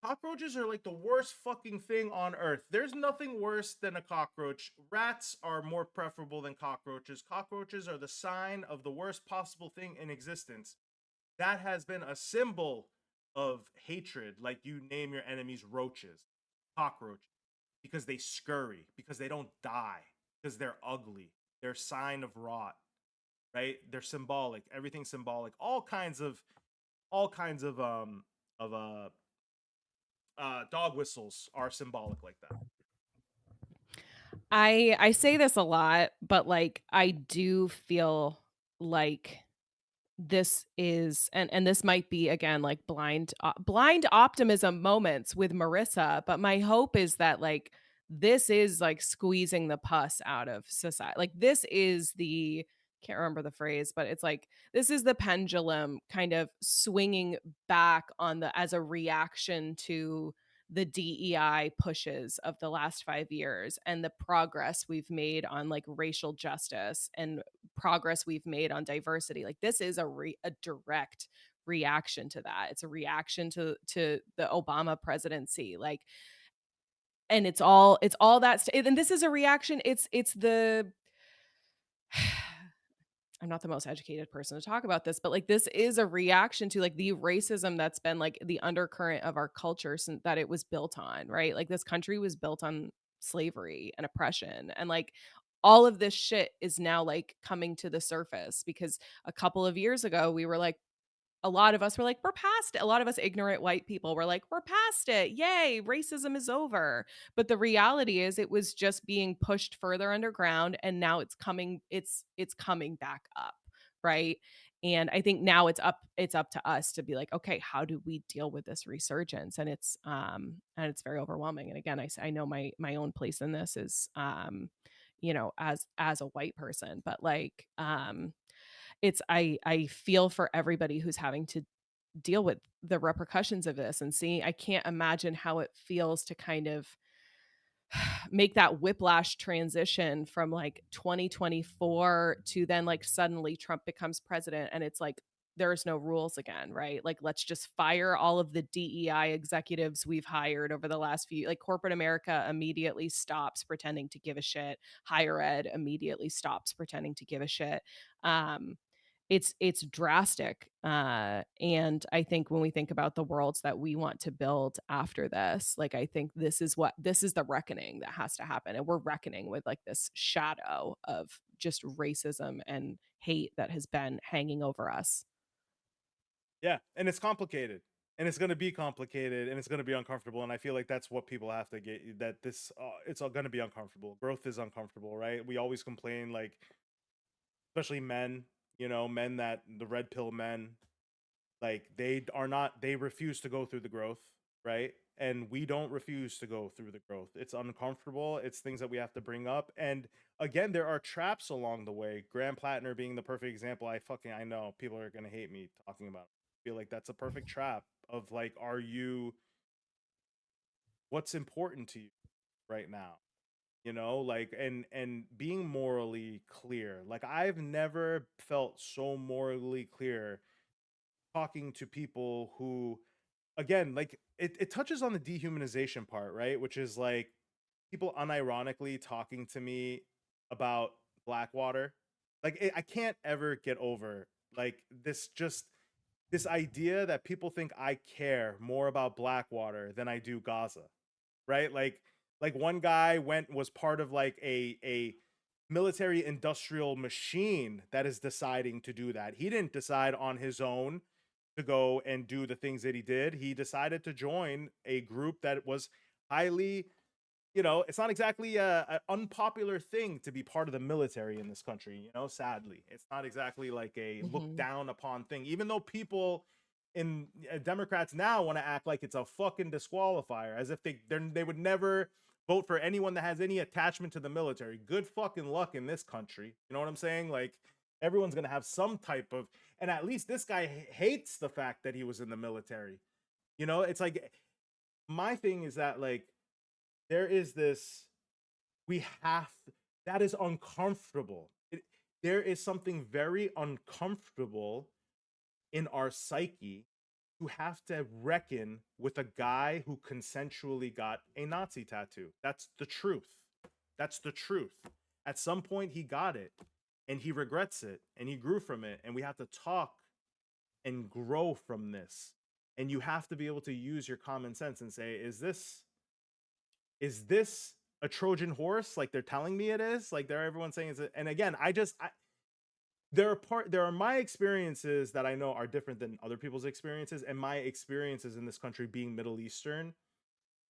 Speaker 2: Cockroaches are like the worst fucking thing on earth. There's nothing worse than a cockroach. Rats are more preferable than cockroaches. Cockroaches are the sign of the worst possible thing in existence. That has been a symbol of hatred. Like, you name your enemies roaches, cockroaches, because they scurry, because they don't die, because they're ugly. They're a sign of rot, right? They're symbolic. Everything's symbolic. All kinds of dog whistles are symbolic like that.
Speaker 1: I say this a lot, but, like, I do feel like this is and this might be again like blind optimism moments with Marissa, but my hope is that like this is like squeezing the pus out of society. Like this is the can't remember the phrase, but it's like this is the pendulum kind of swinging back on the as a reaction to the DEI pushes of the last 5 years and the progress we've made on like racial justice and progress we've made on diversity. Like this is a direct reaction to that. It's a reaction to the Obama presidency. Like and it's all that and this is a reaction. It's the I'm not the most educated person to talk about this, but like this is a reaction to like the racism that's been like the undercurrent of our culture since that it was built on, right? Like this country was built on slavery and oppression and like all of this shit is now like coming to the surface because a couple of years ago we were like a lot of us were like, we're past it. A lot of us ignorant white people were like, we're past it. Yay, racism is over. But the reality is it was just being pushed further underground and now it's coming back up, right? And I think now it's up to us to be like, okay, how do we deal with this resurgence? And it's very overwhelming. And again, I know my own place in this is as a white person, but like it's I feel for everybody who's having to deal with the repercussions of this and seeing I can't imagine how it feels to kind of make that whiplash transition from like 2024 to then like suddenly Trump becomes president and it's like there's no rules again, right? Like let's just fire all of the DEI executives we've hired over the last few like corporate America immediately stops pretending to give a shit. Higher ed immediately stops pretending to give a shit. Um it's drastic and I think when we think about the worlds that we want to build after this like I think this is the reckoning that has to happen and we're reckoning with like this shadow of just racism and hate that has been hanging over us.
Speaker 2: Yeah, and it's complicated, and it's going to be complicated, and it's going to be uncomfortable. And I feel like that's what people have to get, that this it's all going to be uncomfortable. Growth is uncomfortable, right? We always complain, like, especially men, men, that the red pill men, like, they refuse to go through the growth, right? And we don't refuse to go through the growth. It's uncomfortable. It's things that we have to bring up. And again, there are traps along the way. Graham Plattner being the perfect example. I know people are gonna hate me talking about it. I feel like that's a perfect trap of, like, what's important to you right now? like, and being morally clear. Like, I've never felt so morally clear talking to people who, again, like, it touches on the dehumanization part, right? Which is like people unironically talking to me about Blackwater. Like, I can't ever get over like this idea that people think I care more about Blackwater than I do Gaza, right? Like one guy was part of like a military industrial machine that is deciding to do that. He didn't decide on his own to go and do the things that he did. He decided to join a group that was highly, it's not exactly an unpopular thing to be part of the military in this country, sadly. It's not exactly like a look
Speaker 1: Mhm.
Speaker 2: down upon thing, even though people in Democrats now want to act like it's a fucking disqualifier, as if they would never vote for anyone that has any attachment to the military. Good fucking luck in this country. You know what I'm saying? Like, everyone's going to have some type of, and at least this guy hates the fact that he was in the military. It's like, my thing is that, like, there is this, we have, that is uncomfortable. There is something very uncomfortable in our psyche to have to reckon with a guy who consensually got a Nazi tattoo. That's the truth. That's the truth. At some point, he got it and he regrets it and he grew from it. And we have to talk and grow from this. And you have to be able to use your common sense and say, is this a Trojan horse like they're telling me it is? Like, they're everyone saying is it? And again, there are my experiences that I know are different than other people's experiences, and my experiences in this country being Middle Eastern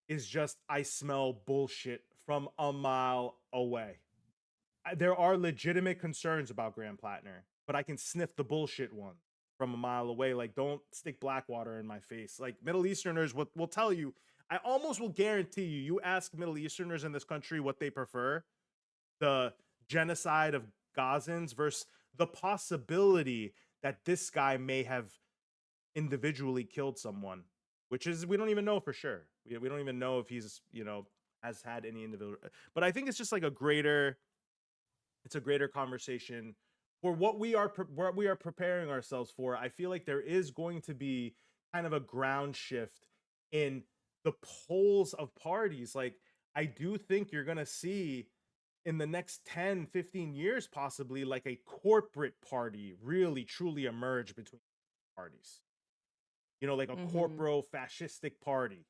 Speaker 2: is just, I smell bullshit from a mile away. There are legitimate concerns about Grand Platinum, but I can sniff the bullshit one from a mile away. Like, don't stick Blackwater in my face. Like, Middle Easterners will tell you, I almost will guarantee you, you ask Middle Easterners in this country what they prefer, the genocide of Gazans versus the possibility that this guy may have individually killed someone, which is, we don't even know for sure. We don't even know if he's, has had any individual. But I think it's just like it's a greater conversation for what we are preparing ourselves for. I feel like there is going to be kind of a ground shift in the polls of parties. Like, I do think you're going to see in the next 10, 15 years, possibly, like a corporate party really truly emerge between parties. Like a
Speaker 1: Mhm.
Speaker 2: corporo fascistic party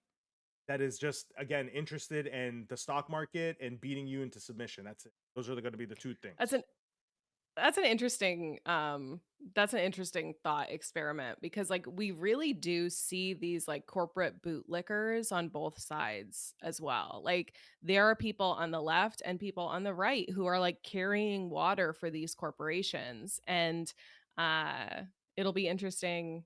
Speaker 2: that is just, again, interested in the stock market and beating you into submission. That's it. Those are going to be the two
Speaker 1: That's
Speaker 2: things.
Speaker 1: an That's an interesting, that's an interesting thought experiment because, like, we really do see these, like, corporate bootlickers on both sides as well. Like, there are people on the left and people on the right who are, like, carrying water for these corporations, and, uh, it'll be interesting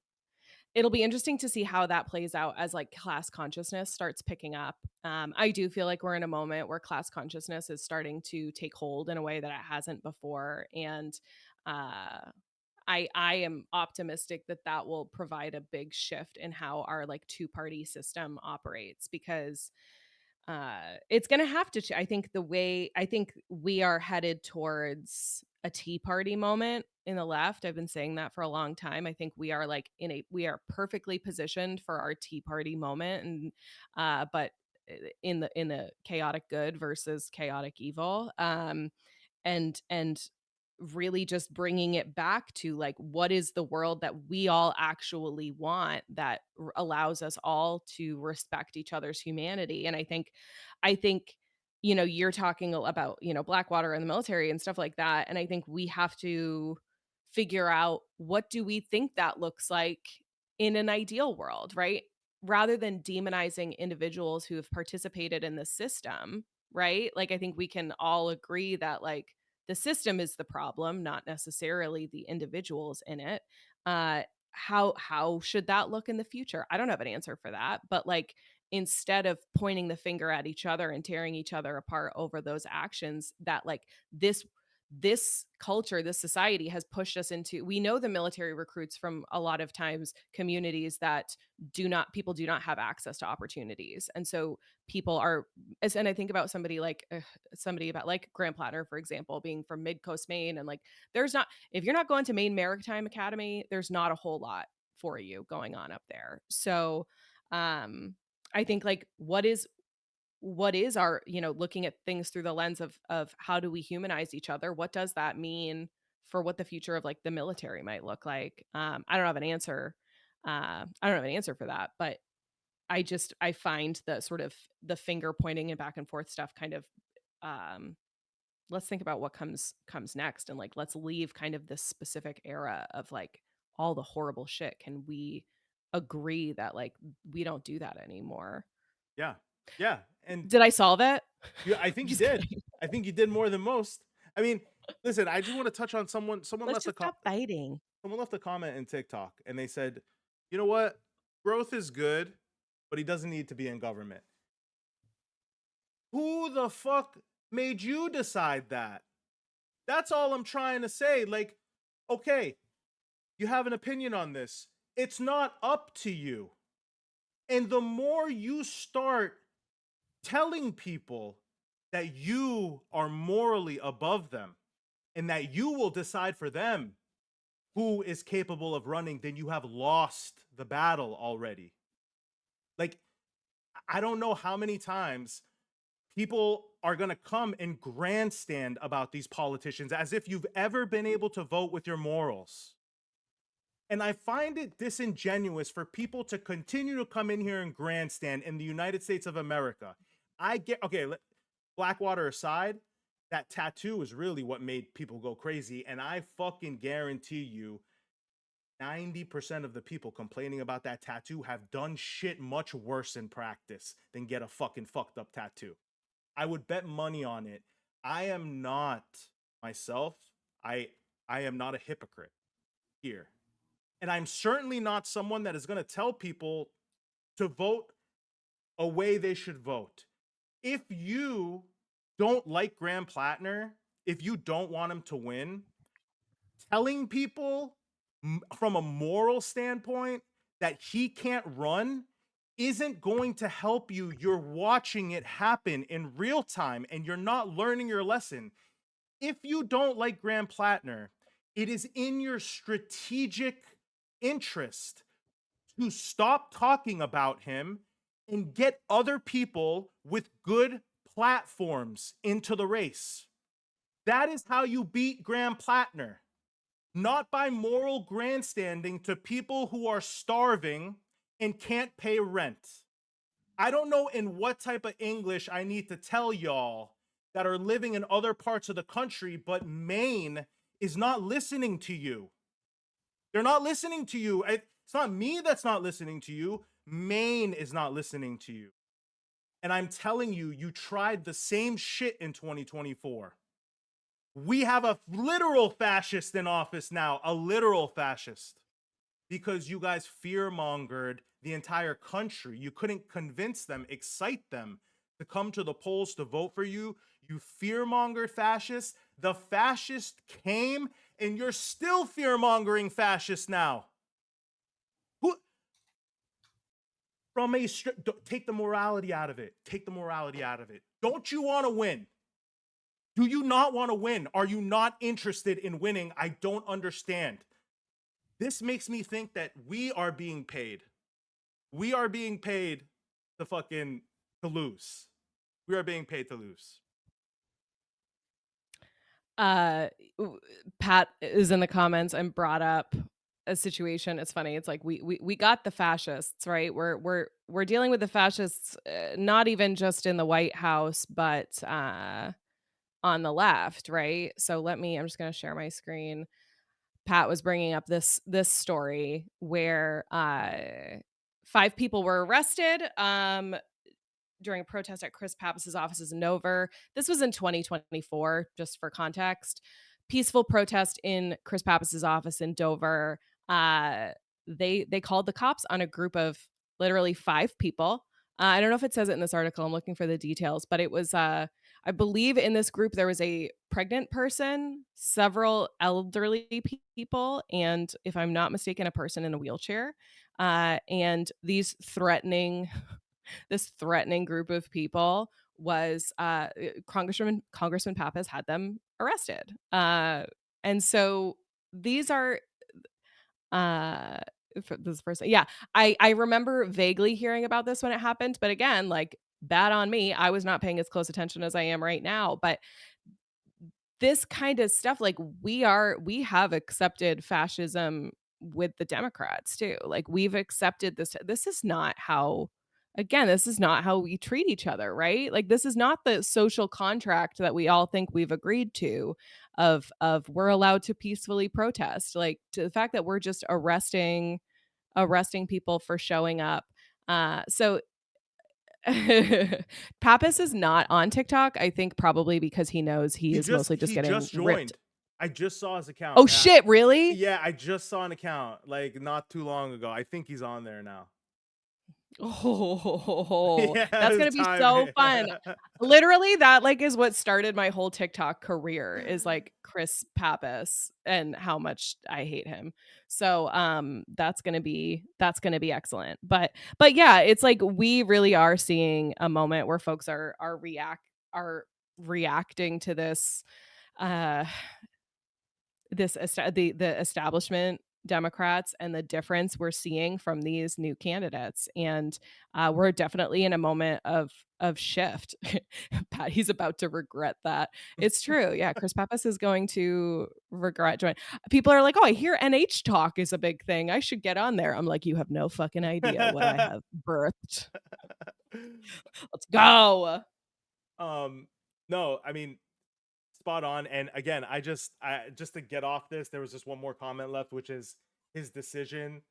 Speaker 1: It'll be interesting to see how that plays out as, like, class consciousness starts picking up. I do feel like we're in a moment where class consciousness is starting to take hold in a way that it hasn't before, and, uh, I am optimistic that that will provide a big shift in how our, like, two-party system operates because it's gonna have to I think we are headed towards a Tea Party moment in the left. I've been saying that for a long time. I think we are, like, we are perfectly positioned for our Tea Party moment, and, but in the chaotic good versus chaotic evil, and really just bringing it back to, like, what is the world that we all actually want that allows us all to respect each other's humanity. And I think you're talking about Blackwater and the military and stuff like that, and I think we have to figure out, what do we think that looks like in an ideal world, right? Rather than demonizing individuals who have participated in the system, right? Like, I think we can all agree that, like, the system is the problem, not necessarily the individuals in it. How should that look in the future? I don't have an answer for that, but, like, instead of pointing the finger at each other and tearing each other apart over those actions, that, like, this culture, this society has pushed us into, we know the military recruits from a lot of times communities that people do not have access to opportunities. And so people are, and I think about somebody like somebody about like Graham Plattner, for example, being from Mid Coast Maine. And like, there's not, if you're not going to Maine Maritime Academy, there's not a whole lot for you going on up there. So um I think like what is our, looking at things through the lens of how do we humanize each other, what does that mean for what the future of like the military might look like? I don't have an answer. I don't have an answer for that, but I find the sort of the finger pointing and back and forth stuff kind of, um let's think about what comes next, and like let's leave kind of this specific era of like all the horrible shit. Can we agree that like we don't do that anymore?
Speaker 2: Yeah. Yeah, and
Speaker 1: Did I solve it?
Speaker 2: yeah, I
Speaker 1: I'm
Speaker 2: think you
Speaker 1: just
Speaker 2: did.
Speaker 1: kidding.
Speaker 2: I think you did more than most. I mean, listen, I just wanna touch on
Speaker 1: Let's just stop fighting.
Speaker 2: someone left a comment in TikTok, and they said, "You know what? Growth is good, but he doesn't need to be in government." Who the fuck made you decide that? That's all I'm trying to say. Like, okay, you have an opinion on this. It's not up to you. And the more you start telling people that you are morally above them and that you will decide for them who is capable of running, then you have lost the battle already. Like, I don't know how many times people are going to come and grandstand about these politicians as if you've ever been able to vote with your morals. And I find it disingenuous for people to continue to come in here and grandstand in the United States of America. I get, okay, Blackwater aside, that tattoo is really what made people go crazy. And I fucking guarantee you, 90% of the people complaining about that tattoo have done shit much worse in practice than get a fucking fucked up tattoo. I would bet money on it. I am not myself. I I am not a hypocrite here. And I'm certainly not someone that is going to tell people to vote a way they should vote. If you don't like Graham Plattner, if you don't want him to win, telling people from a moral standpoint that he can't run isn't going to help you. You're watching it happen in real time and you're not learning your lesson. If you don't like Graham Plattner, it is in your strategic interest to stop talking about him and get other people with good platforms into the race. That is how you beat Graham Plattner, not by moral grandstanding to people who are starving and can't pay rent. I don't know in what type of English I need to tell y'all that are living in other parts of the country, but Maine is not listening to you. They're not listening to you. It's not me that's not listening to you. Maine is not listening to you. And I'm telling you, you tried the same shit in 2024. We have a literal fascist in office now, a literal fascist, because you guys fear mongered the entire country. You couldn't convince them, excite them to come to the polls to vote for you. You fear mongered fascists. The fascist came, and you're still fear mongering fascists now. Who, from a take the morality out of it. Take the morality out of it. Don't you want to win? Do you not want to win? Are you not interested in winning? I don't understand. This makes me think that we are being paid. We are being paid to fucking to lose. We are being paid to lose.
Speaker 1: Uh, w Pat is in the comments and brought up a situation. It's funny. It's like we got the fascists, right? We're dealing with the fascists, not even just in the White House, but on the left, right? So I'm just gonna share my screen. Pat was bringing up this story where 5 people were arrested during a protest at Chris Pappas' offices in Dover. This was in 2024, just for context. Peaceful protest in Chris Pappas' office in Dover. Uh, they called the cops on a group of literally 5 people. I don't know if it says it in this article. I'm looking for the details, but it was I believe in this group there was a pregnant person, several elderly people, and if I'm not mistaken, a person in a wheelchair. And these threatening this threatening group of people was Congressman Pappas had them arrested. And so these are uh this person, yeah, I remember vaguely hearing about this when it happened, but again, like, bad on me. I was not paying as close attention as I am right now, but this kind of stuff, like, we have accepted fascism with the Democrats too. Like, we've accepted this is not how, again, this is not how we treat each other, right? Like, this is not the social contract that we all think we've agreed to of we're allowed to peacefully protest. Like, to the fact that we're just arresting people for showing up. So Pappas is not on TikTok, I think probably because he knows he is mostly just
Speaker 2: He
Speaker 1: getting
Speaker 2: just
Speaker 1: ripped.
Speaker 2: joined. I just saw his account.
Speaker 1: Oh shit, really?
Speaker 2: Yeah, I just saw an account like not too long ago. I think he's on there now.
Speaker 1: Oh,
Speaker 2: Yeah,
Speaker 1: that's
Speaker 2: his
Speaker 1: gonna be so
Speaker 2: timing.
Speaker 1: fun. Literally, that, like, is what started my whole TikTok career is, like, Chris Pappas and how much I hate him. So, that's gonna be excellent. But yeah, it's like we really are seeing a moment where folks are reacting to uh the establishment Democrats and the difference we're seeing from these new candidates, and we're definitely in a moment of shift. Pat, he's about to regret that. It's true, yeah. Chris Pappas is going to regret joining. People are like, "Oh, I hear NH talk is a big thing. I should get on there." I'm like, "You have no fucking idea what I have birthed. Let's go."
Speaker 2: um, no, I mean, spot on. And again, I just to get off this, there was just one more comment left, which is his decision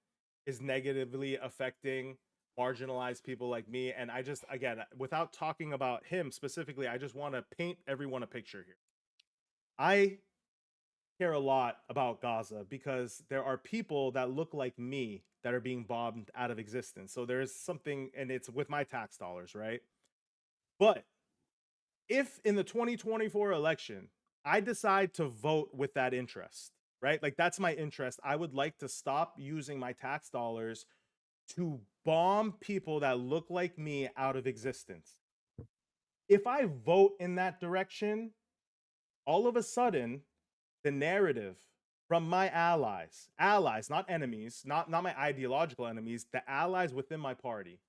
Speaker 2: is negatively affecting marginalized people like me. And I just, again, without talking about him specifically, I just want to paint everyone a picture here. I care a lot about Gaza because there are people that look like me that are being bombed out of existence. So there's something, and it's with my tax dollars, right? But if in the 2024 election, I decide to vote with that interest, right? Like that's my interest. I would like to stop using my tax dollars to bomb people that look like me out of existence. If I vote in that direction, all of a sudden, the narrative from my allies, not enemies, not my ideological enemies, the allies within my party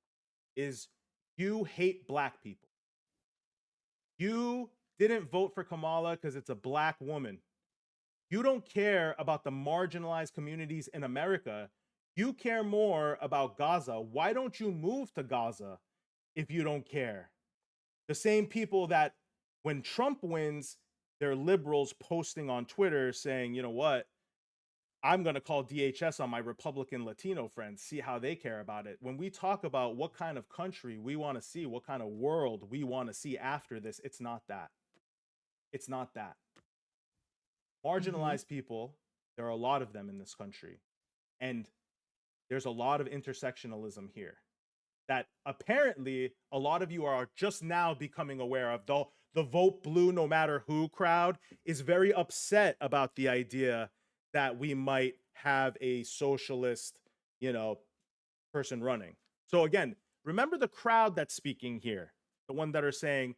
Speaker 2: is you hate black people. You didn't vote for Kamala because it's a black woman. You don't care about the marginalized communities in America. You care more about Gaza. Why don't you move to Gaza if you don't care? The same people that when Trump wins, they're liberals posting on Twitter saying, you know what, I'm going to call DHS on my Republican Latino friends, see how they care about it. When we talk about what kind of country we want to see, what kind of world we want to see after this, it's not that. It's not that.
Speaker 1: Mhm.
Speaker 2: Marginalized people, there are a lot of them in this country. And there's a lot of intersectionalism here that apparently a lot of you are just now becoming aware of. The vote blue no matter who crowd is very upset about the idea that we might have a socialist, you know, person running. So again, remember the crowd that's speaking here, the one that are saying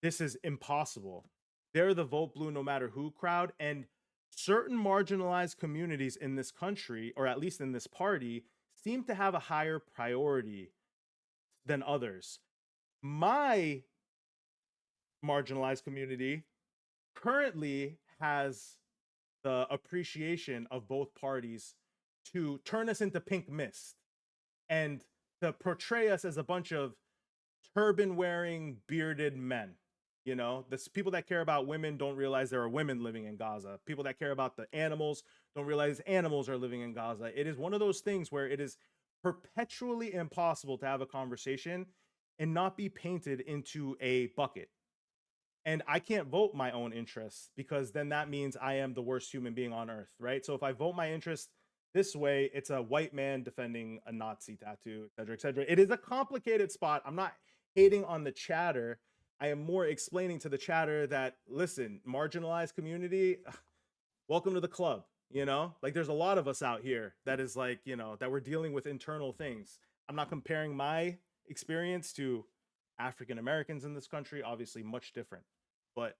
Speaker 2: this is impossible. They're the vote blue no matter who crowd. And certain marginalized communities in this country, or at least in this party, seem to have a higher priority than others. My marginalized community currently has the appreciation of both parties to turn us into pink mist and to portray us as a bunch of turban wearing bearded men. You know, the people that care about women don't realize there are women living in Gaza. People that care about the animals don't realize animals are living in Gaza. It is one of those things where it is perpetually impossible to have a conversation and not be painted into a bucket. And I can't vote my own interests because then that means I am the worst human being on earth, right? So if I vote my interest this way, it's a white man defending a Nazi tattoo, et cetera, et cetera. It is a complicated spot. I'm not hating on the chatter. I am more explaining to the chatter that, listen, marginalized community, welcome to the club. You know, like there's a lot of us out here that is like, you know, that we're dealing with internal things. I'm not comparing my experience to African Americans in this country, obviously much different. But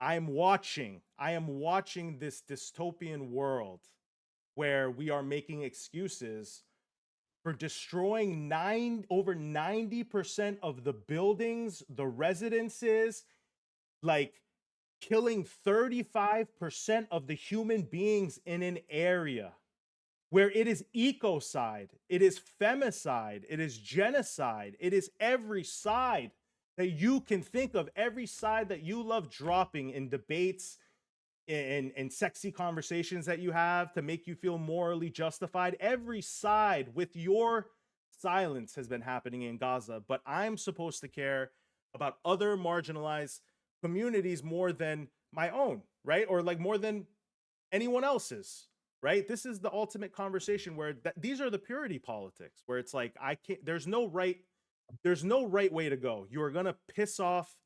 Speaker 2: I am watching this dystopian world where we are making excuses for destroying over 90% of the buildings, the residences, like killing 35% of the human beings in an area where it is ecocide, it is femicide, it is genocide, it is every side that you can think of, every side that you love dropping in debates and sexy conversations that you have to make you feel morally justified. Every side with your silence has been happening in Gaza, but I'm supposed to care about other marginalized communities more than my own, right? Or like more than anyone else's, right? This is the ultimate conversation where these are the purity politics, where it's like I can't. There's no right way to go. You are gonna piss off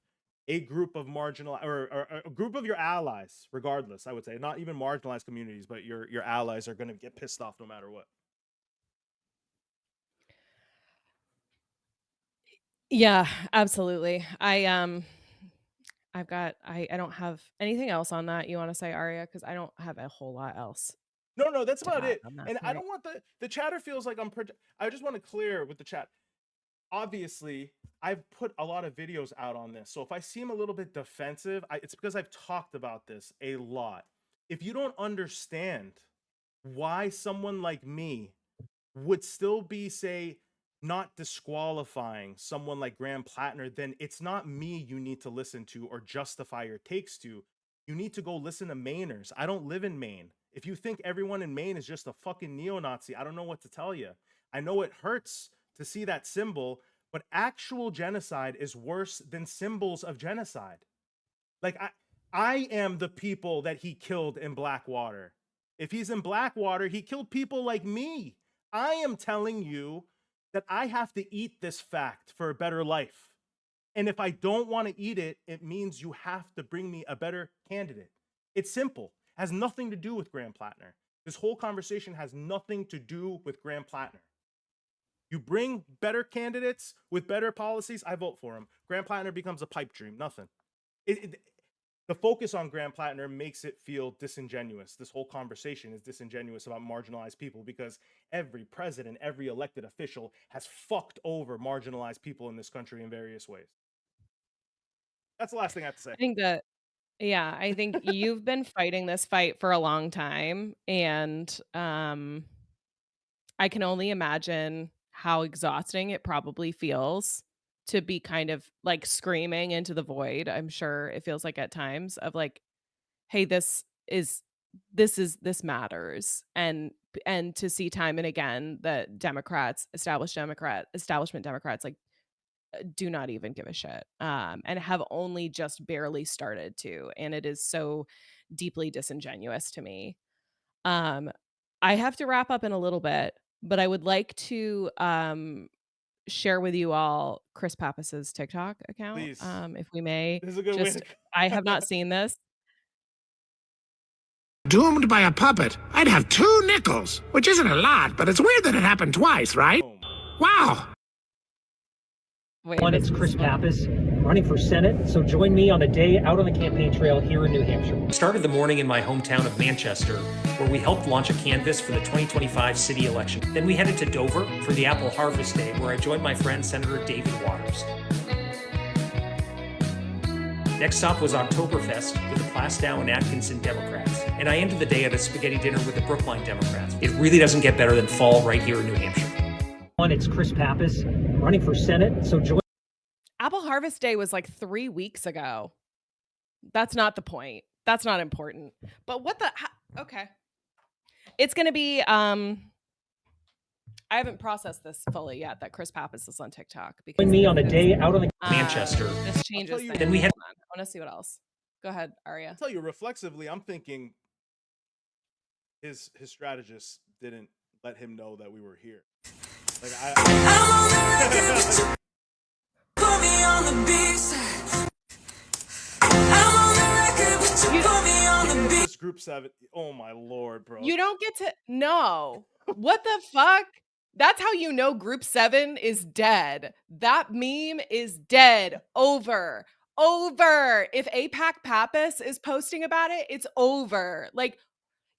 Speaker 2: a group of marginal or a group of your allies, regardless. I would say not even marginalized communities, but your allies are gonna get pissed off no matter what.
Speaker 1: Yeah, absolutely. I don't have anything else on that you wanna say, Aria, because I don't have a whole lot else
Speaker 2: No, that's
Speaker 1: to
Speaker 2: about
Speaker 1: add
Speaker 2: it.
Speaker 1: on that
Speaker 2: And I
Speaker 1: point.
Speaker 2: don't want the chatter feels like I just want to clear with the chat. Obviously, I've put a lot of videos out on this. So if I seem a little bit defensive, it's because I've talked about this a lot. If you don't understand why someone like me would still be, say, not disqualifying someone like Graham Plattner, then it's not me you need to listen to or justify your takes to. You need to go listen to Mainers. I don't live in Maine. If you think everyone in Maine is just a fucking neo-Nazi, I don't know what to tell you. I know it hurts to see that symbol, but actual genocide is worse than symbols of genocide. Like I am the people that he killed in Blackwater. If he's in Blackwater, he killed people like me. I am telling you that I have to eat this fact for a better life. And if I don't want to eat it, it means you have to bring me a better candidate. It's simple. It has nothing to do with Graham Plattner. This whole conversation has nothing to do with Graham Plattner. You bring better candidates with better policies, I vote for him. Graham Plattner becomes a pipe dream. Nothing. The focus on Graham Plattner makes it feel disingenuous. This whole conversation is disingenuous about marginalized people because every president, every elected official has fucked over marginalized people in this country in various ways. That's the last thing I have to say.
Speaker 1: I think that Yeah, I think you've been fighting this fight for a long time, and, I can only imagine how exhausting it probably feels to be kind of, like, screaming into the void. I'm sure it feels like at times of, like, "Hey, this matters," and to see time and again that establishment Democrats, like, do not even give a shit, and have only just barely started to, and it is so deeply disingenuous to me. Um, I have to wrap up in a little bit, but I would like to, share with you all Chris Pappas's TikTok account,
Speaker 2: Please.
Speaker 1: if we may.
Speaker 2: This is a good way to
Speaker 1: Just I have not seen this.
Speaker 3: Doomed by a puppet, I'd have 2 nickels, which isn't a lot, but it's weird that it happened twice, right?
Speaker 2: Boom.
Speaker 3: Wow.
Speaker 1: Wait,
Speaker 4: One, it's Chris Pappas running for Senate. So join me on the day out on the campaign trail here in New Hampshire.
Speaker 5: Started the morning in my hometown of Manchester, where we helped launch a canvass for the 2025 city election. Then we headed to Dover for the Apple Harvest Day, where I joined my friend Senator David Waters. Next stop was Oktoberfest with the Plastow and Atkinson Democrats, and I ended the day at a spaghetti dinner with the Brookline Democrats. It really doesn't get better than fall right here in New Hampshire.
Speaker 4: One, it's Chris Pappas running for Senate. So join
Speaker 1: Apple Harvest Day was, like, 3 weeks ago. That's not the point. That's not important. But what the okay. It's gonna be, I haven't processed this fully yet that Chris Pappas is on TikTok because
Speaker 4: me on the day out on the
Speaker 5: Manchester.
Speaker 1: This changes
Speaker 2: you-
Speaker 1: things.
Speaker 5: Then we had-
Speaker 1: Hold on. I wanna see what else. Go ahead, Aria.
Speaker 2: I'll tell you reflexively, I'm thinking his strategist didn't let him know that we were here. Like
Speaker 6: I'm on the record, put me on the B side.
Speaker 2: Group 7. Oh my lord, bro.
Speaker 1: You don't get to no. What the fuck? That's how you know Group 7 is dead. That meme is dead. Over. Over. If APAC Pappas is posting about it, it's over. Like,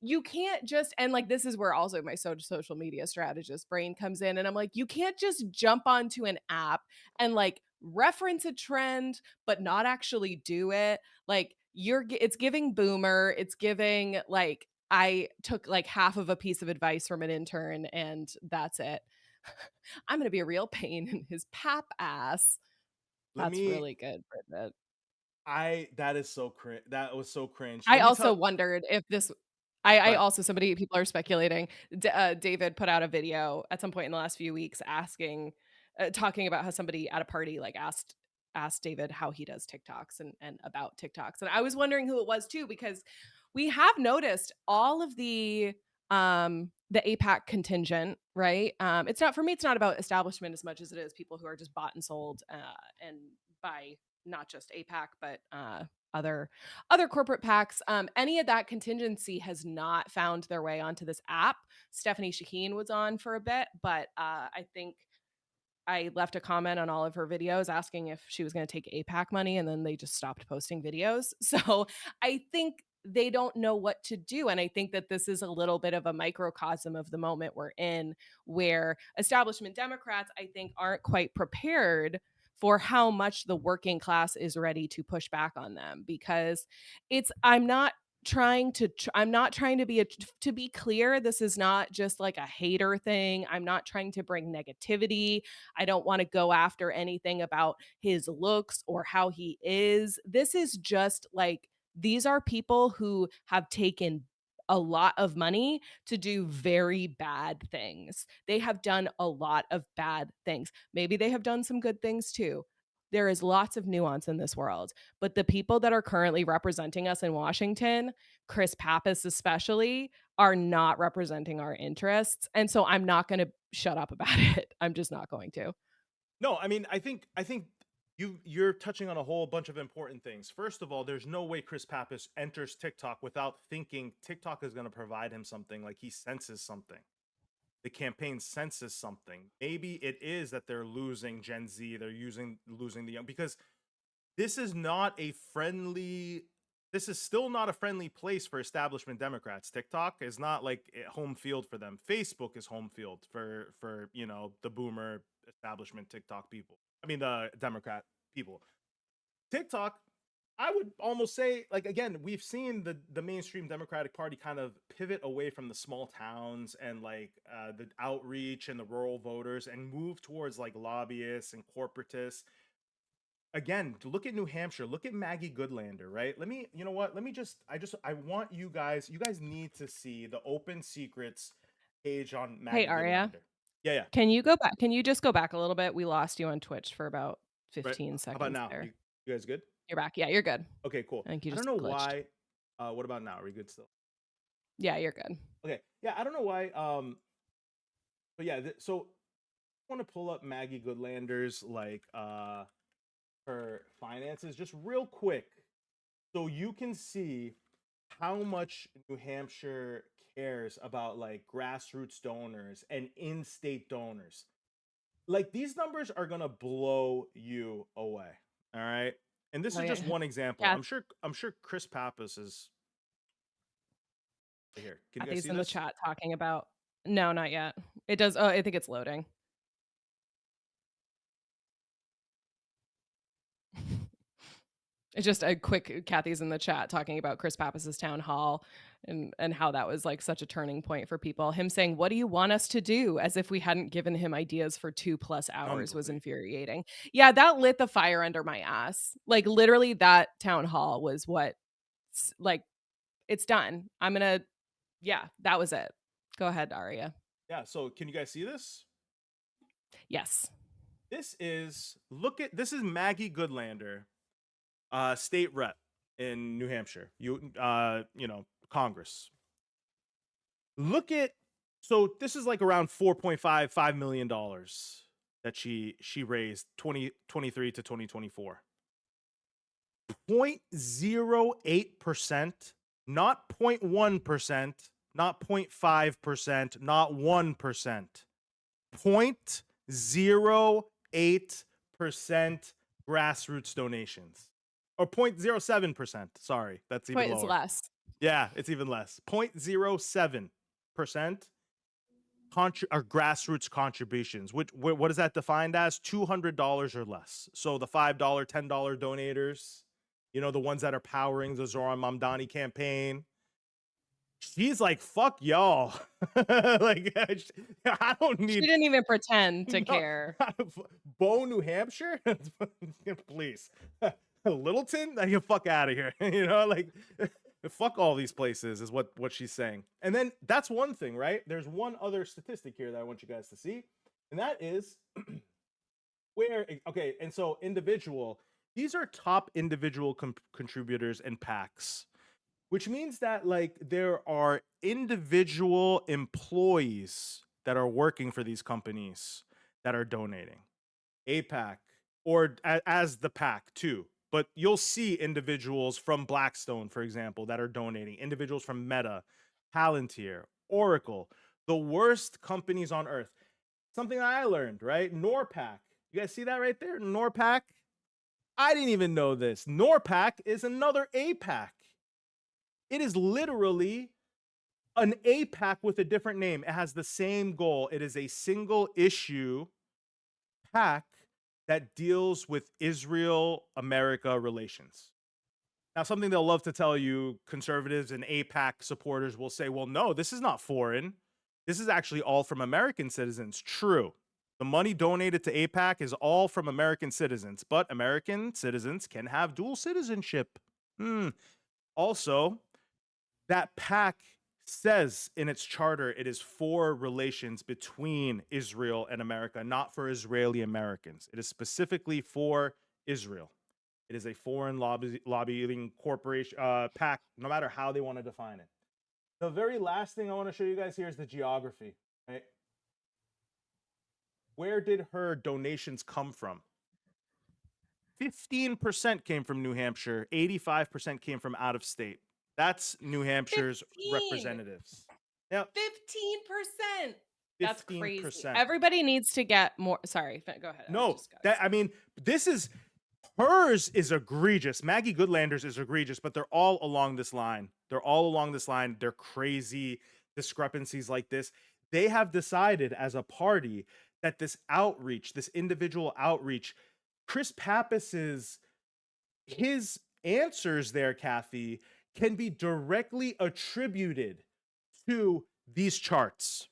Speaker 1: you can't just, and like this is where also my social media strategist brain comes in, and I'm like, you can't just jump onto an app and like reference a trend but not actually do it. Like, it's giving boomer, it's giving like I took like half of a piece of advice from an intern and that's it. I'm gonna be a real pain in his pap ass.
Speaker 2: Let
Speaker 1: That's
Speaker 2: me
Speaker 1: really good, Bridget.
Speaker 2: that is so cringe. That was so cringe.
Speaker 1: I
Speaker 2: Let me
Speaker 1: also
Speaker 2: tell
Speaker 1: wondered if this
Speaker 2: go
Speaker 1: I
Speaker 2: ahead.
Speaker 1: also somebody people are speculating David put out a video at some point in the last few weeks asking talking about how somebody at a party like asked David how he does TikToks and about TikToks. And I was wondering who it was too, because we have noticed all of the APAC contingent, right? It's not, for me, it's not about establishment as much as it is people who are just bought and sold and by not just APAC, but other corporate packs. Any of that contingency has not found their way onto this app. Stephanie Shaheen was on for a bit, but I think I left a comment on all of her videos asking if she was going to take APAC money, and then they just stopped posting videos. So I think they don't know what to do. And I think that this is a little bit of a microcosm of the moment we're in, where establishment Democrats, I think, aren't quite prepared for how much the working class is ready to push back on them. Because I'm not trying to be to be clear, this is not just like a hater thing. I'm not trying to bring negativity. I don't want to go after anything about his looks or how he is. This is just like, these are people who have taken a lot of money to do very bad things. They have done a lot of bad things. Maybe they have done some good things too. There is lots of nuance in this world, but the people that are currently representing us in Washington, Chris Pappas especially, are not representing our interests. And so I'm not going to shut up about it. I'm just not going to.
Speaker 2: No, I mean, I think you're touching on a whole bunch of important things. First of all, there's no way Chris Pappas enters TikTok without thinking TikTok is going to provide him something. Like, he senses something. The campaign senses something. Maybe it is that they're losing Gen Z, they're losing the young, because this is not a friendly this is still not a friendly place for establishment Democrats. TikTok is not like home field for them. Facebook is home field for the boomer establishment TikTok people. I mean, the Democrat people. TikTok, I would almost say, like, again, we've seen the mainstream Democratic Party kind of pivot away from the small towns and like the outreach and the rural voters and move towards like lobbyists and corporatists. Again, look at New Hampshire. Look at Maggie Goodlander, right? Let me, you know what? Let me I want you guys need to see the Open Secrets page on
Speaker 1: Hey,
Speaker 2: Maggie
Speaker 1: Aria,
Speaker 2: Goodlander. Yeah, yeah.
Speaker 1: can you go back? Can you just go back a little bit? We lost you on Twitch for about
Speaker 2: Right.
Speaker 1: 15
Speaker 2: How about
Speaker 1: seconds
Speaker 2: now?
Speaker 1: there.
Speaker 2: You guys good?
Speaker 1: You're back. Yeah, you're good.
Speaker 2: Okay, cool.
Speaker 1: I think you
Speaker 2: I don't
Speaker 1: just
Speaker 2: know
Speaker 1: glitched.
Speaker 2: why. What about now? Are we good still?
Speaker 1: Yeah, you're good.
Speaker 2: Okay. Yeah, I don't know why. But yeah, so I want to pull up Maggie Goodlander's like her finances just real quick so you can see how much New Hampshire cares about like grassroots donors and in-state donors. Like, these numbers are going to blow you away. All right? And this
Speaker 1: Oh,
Speaker 2: is
Speaker 1: yeah.
Speaker 2: just one example.
Speaker 1: Yeah,
Speaker 2: I'm sure Chris Pappas is right here. Can you guys
Speaker 1: Kathy's
Speaker 2: see
Speaker 1: in the
Speaker 2: this?
Speaker 1: chat talking about. No, not yet. It does. Oh, I think it's loading. It's just a quick. Kathy's in the chat talking about Chris Pappas's town hall and how that was like such a turning point for people. Him saying, "What do you want us to do?" as if we hadn't given him ideas for 2+ hours was
Speaker 2: Unbelievable.
Speaker 1: infuriating. Yeah, that lit the fire under my ass. Like, literally, that town hall was what, like, it's done. I'm gonna. Yeah, that was it. Go ahead, Aria.
Speaker 2: Yeah, so can you guys see this?
Speaker 1: Yes.
Speaker 2: This is Maggie Goodlander, state rep in New Hampshire. Congress. Look at so this is like around $4.55 million that she raised 2023 to 2024. 0.08% not 0.1%, not 0.5%, not 1%. 0.08% grassroots donations. Or 0.07%. Sorry, that's even
Speaker 1: It's
Speaker 2: lower.
Speaker 1: less.
Speaker 2: Yeah, it's even less. 0.07% are grassroots contributions. What is that defined as? $200 or less. So the $5, $10 donators, the ones that are powering the Zoran Mamdani campaign. She's like, fuck y'all. Like, I don't
Speaker 1: She
Speaker 2: need
Speaker 1: didn't even pretend to
Speaker 2: no,
Speaker 1: care.
Speaker 2: Bow, New Hampshire? Please. Littleton? Like, get fuck out of here. Like, fuck all these places is what she's saying. And then that's one thing, right? There's one other statistic here that I want you guys to see. And that is okay, and so these are top individual contributors and PACs, which means that like there are individual employees that are working for these companies that are donating. APAC or as the PAC too. But you'll see individuals from Blackstone, for example, that are donating, individuals from Meta, Palantir, Oracle, the worst companies on earth. Something I learned, right? NORPAC. You guys see that right there? NORPAC. I didn't even know this. NORPAC is another APAC. It is literally an APAC with a different name. It has the same goal. It is a single issue PAC that deals with Israel-America relations. Now, something they'll love to tell you, conservatives and APAC supporters will say, well, no, this is not foreign. This is actually all from American citizens. True. The money donated to APAC is all from American citizens, but American citizens can have dual citizenship. Also, that PAC says in its charter it is for relations between Israel and America, not for Israeli Americans. It is specifically for Israel. It is a foreign lobbying corporation, PAC, no matter how they want to define it. The very last thing I want to show you guys here is the geography. Right? Where did her donations come from? 15% came from New Hampshire, 85% came from out of state. That's New Hampshire's
Speaker 1: 15.
Speaker 2: representatives. Now,
Speaker 1: 15%. That's crazy.
Speaker 2: 15%.
Speaker 1: Everybody needs to get more. Sorry, go ahead.
Speaker 2: No, hers is egregious. Maggie Goodlander's is egregious, but they're all along this line. They're crazy discrepancies like this. They have decided as a party that this outreach, this individual outreach, Chris Pappas' his answers there, Kathy, can be directly attributed to these charts.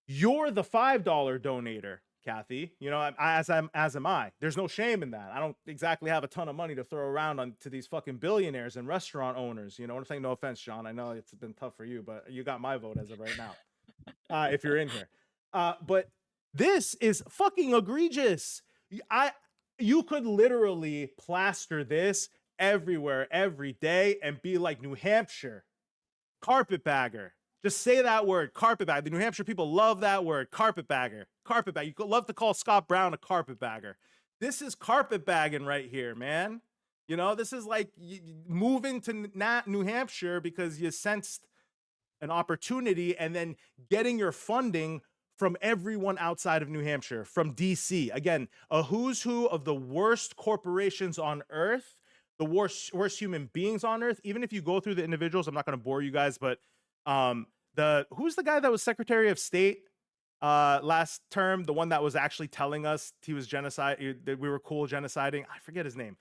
Speaker 2: You're the $5 donator, Kathy. As am I. There's no shame in that. I don't exactly have a ton of money to throw around to these fucking billionaires and restaurant owners. You know what I'm saying? No offense, Sean. I know it's been tough for you, but you got my vote as of right now. If you're in here. But this is fucking egregious. You could literally plaster this everywhere, every day, and be like New Hampshire, carpetbagger. Just say that word, carpetbagger. The New Hampshire people love that word, carpetbagger. Carpetbagger. You could love to call Scott Brown a carpetbagger. This is carpetbagging right here, man. This is like moving to New Hampshire because you sensed an opportunity and then getting your funding from everyone outside of New Hampshire, from DC. Again, a who's who of the worst corporations on earth, the worst human beings on earth. Even if you go through the individuals, I'm not going to bore you guys, but who's the guy that was Secretary of State last term? The one that was actually telling us he was that we were cool genociding. I forget his name.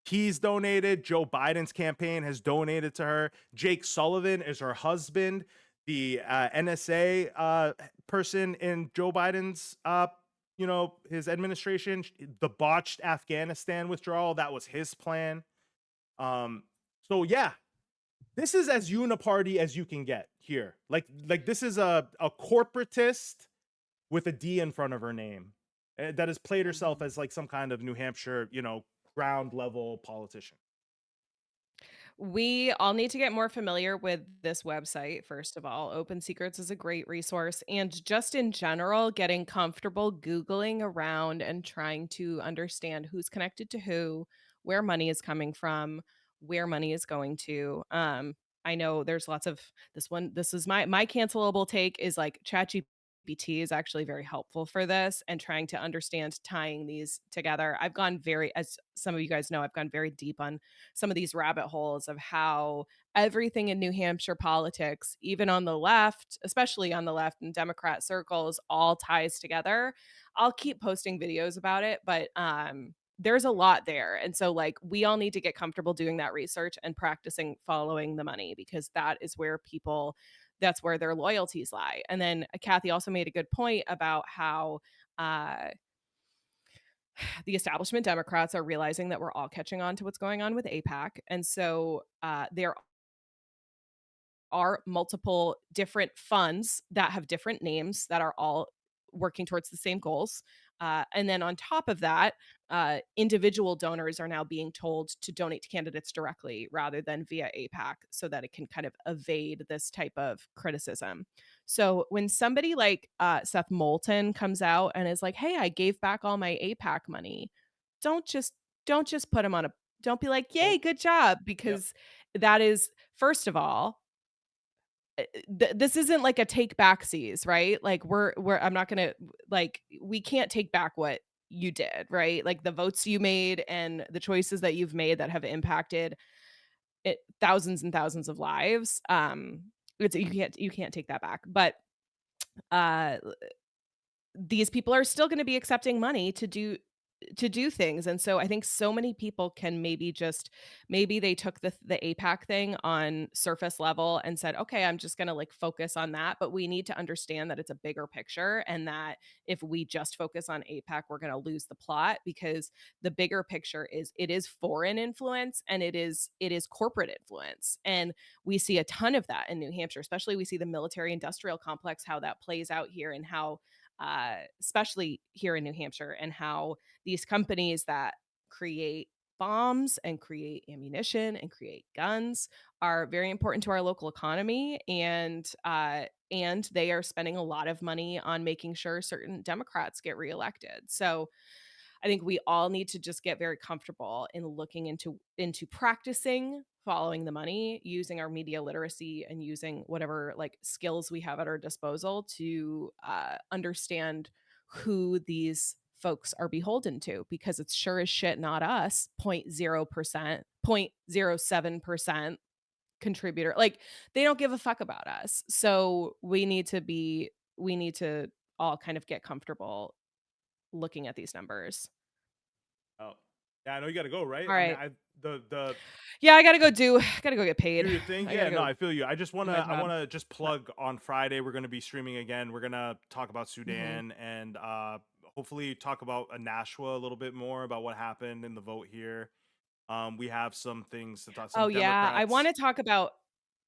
Speaker 2: He's donated. Joe Biden's campaign has donated to her. Jake Sullivan is her husband. The NSA person in Joe Biden's, his administration, the botched Afghanistan withdrawal, that was his plan. So yeah, this is as uniparty as you can get here. Like this is a corporatist with a D in front of her name that has played herself as like some kind of New Hampshire, ground level politician.
Speaker 1: We all need to get more familiar with this website, first of all. Open Secrets is a great resource. And just in general, getting comfortable Googling around and trying to understand who's connected to who, where money is coming from, where money is going to. I know there's lots of this is my cancelable take is like ChatGPT is actually very helpful for this and trying to understand tying these together. I've gone very, as some of you guys know, I've gone very deep on some of these rabbit holes of how everything in New Hampshire politics, even on the left, especially on the left in Democrat circles, all ties together. I'll keep posting videos about it, but there's a lot there. And so like we all need to get comfortable doing that research and practicing following the money because that is where people that's where their loyalties lie. And then Kathy also made a good point about how uh the establishment Democrats are realizing that we're all catching on to what's going on with APAC. And so there are multiple different funds that have different names that are all working towards the same goals. And then on top of that, individual donors are now being told to donate to candidates directly rather than via APAC so that it can kind of evade this type of criticism. So when somebody like Seth Moulton comes out and is like, hey, I gave back all my APAC money, don't just don't just put him on a don't be like, yay,
Speaker 2: Oh,
Speaker 1: good job,
Speaker 2: yep.
Speaker 1: because that is, first of all, this isn't like a take backsies, right? Like we're I'm not gonna like we can't take back what you did, right? Like the votes you made and the choices that you've made that have impacted thousands and thousands of lives. You can't take that back. But uh these people are still going to be accepting money to do things. And so I think so many people can maybe they took the APAC thing on surface level and said, okay, I'm just going to like focus on that. But we need to understand that it's a bigger picture and that if we just focus on APAC, we're going to lose the plot because the bigger picture is it is foreign influence and it is corporate influence. And we see a ton of that in New Hampshire, especially we see the military industrial complex, how that plays out here and how especially here in New Hampshire, and how these companies that create bombs and create ammunition and create guns are very important to our local economy, and they are spending a lot of money on making sure certain Democrats get reelected. So I think we all need to just get very comfortable in looking into practicing following the money, using our media literacy and using whatever like skills we have at our disposal to understand who these folks are beholden to, because it's sure as shit not us, 0.0%, 0.07% contributor. Like they don't give a fuck about us. So we need to all kind of get comfortable looking at these numbers.
Speaker 2: Oh, yeah. I know you got to go, right?
Speaker 1: All
Speaker 2: I mean,
Speaker 1: right.
Speaker 2: I the
Speaker 1: Yeah, gotta go get paid.
Speaker 2: do your thing.
Speaker 1: I gotta
Speaker 2: Yeah, no,
Speaker 1: go
Speaker 2: I feel you. I just
Speaker 1: do my
Speaker 2: I
Speaker 1: job.
Speaker 2: wanna just
Speaker 1: But
Speaker 2: plug on Friday. We're gonna be streaming again. We're gonna talk about
Speaker 1: mhm.
Speaker 2: Sudan and hopefully talk about Nashua a little bit more about what happened in the vote here. We have some things to talk.
Speaker 1: Oh,
Speaker 2: Some
Speaker 1: yeah, I
Speaker 2: Democrats.
Speaker 1: wanna talk about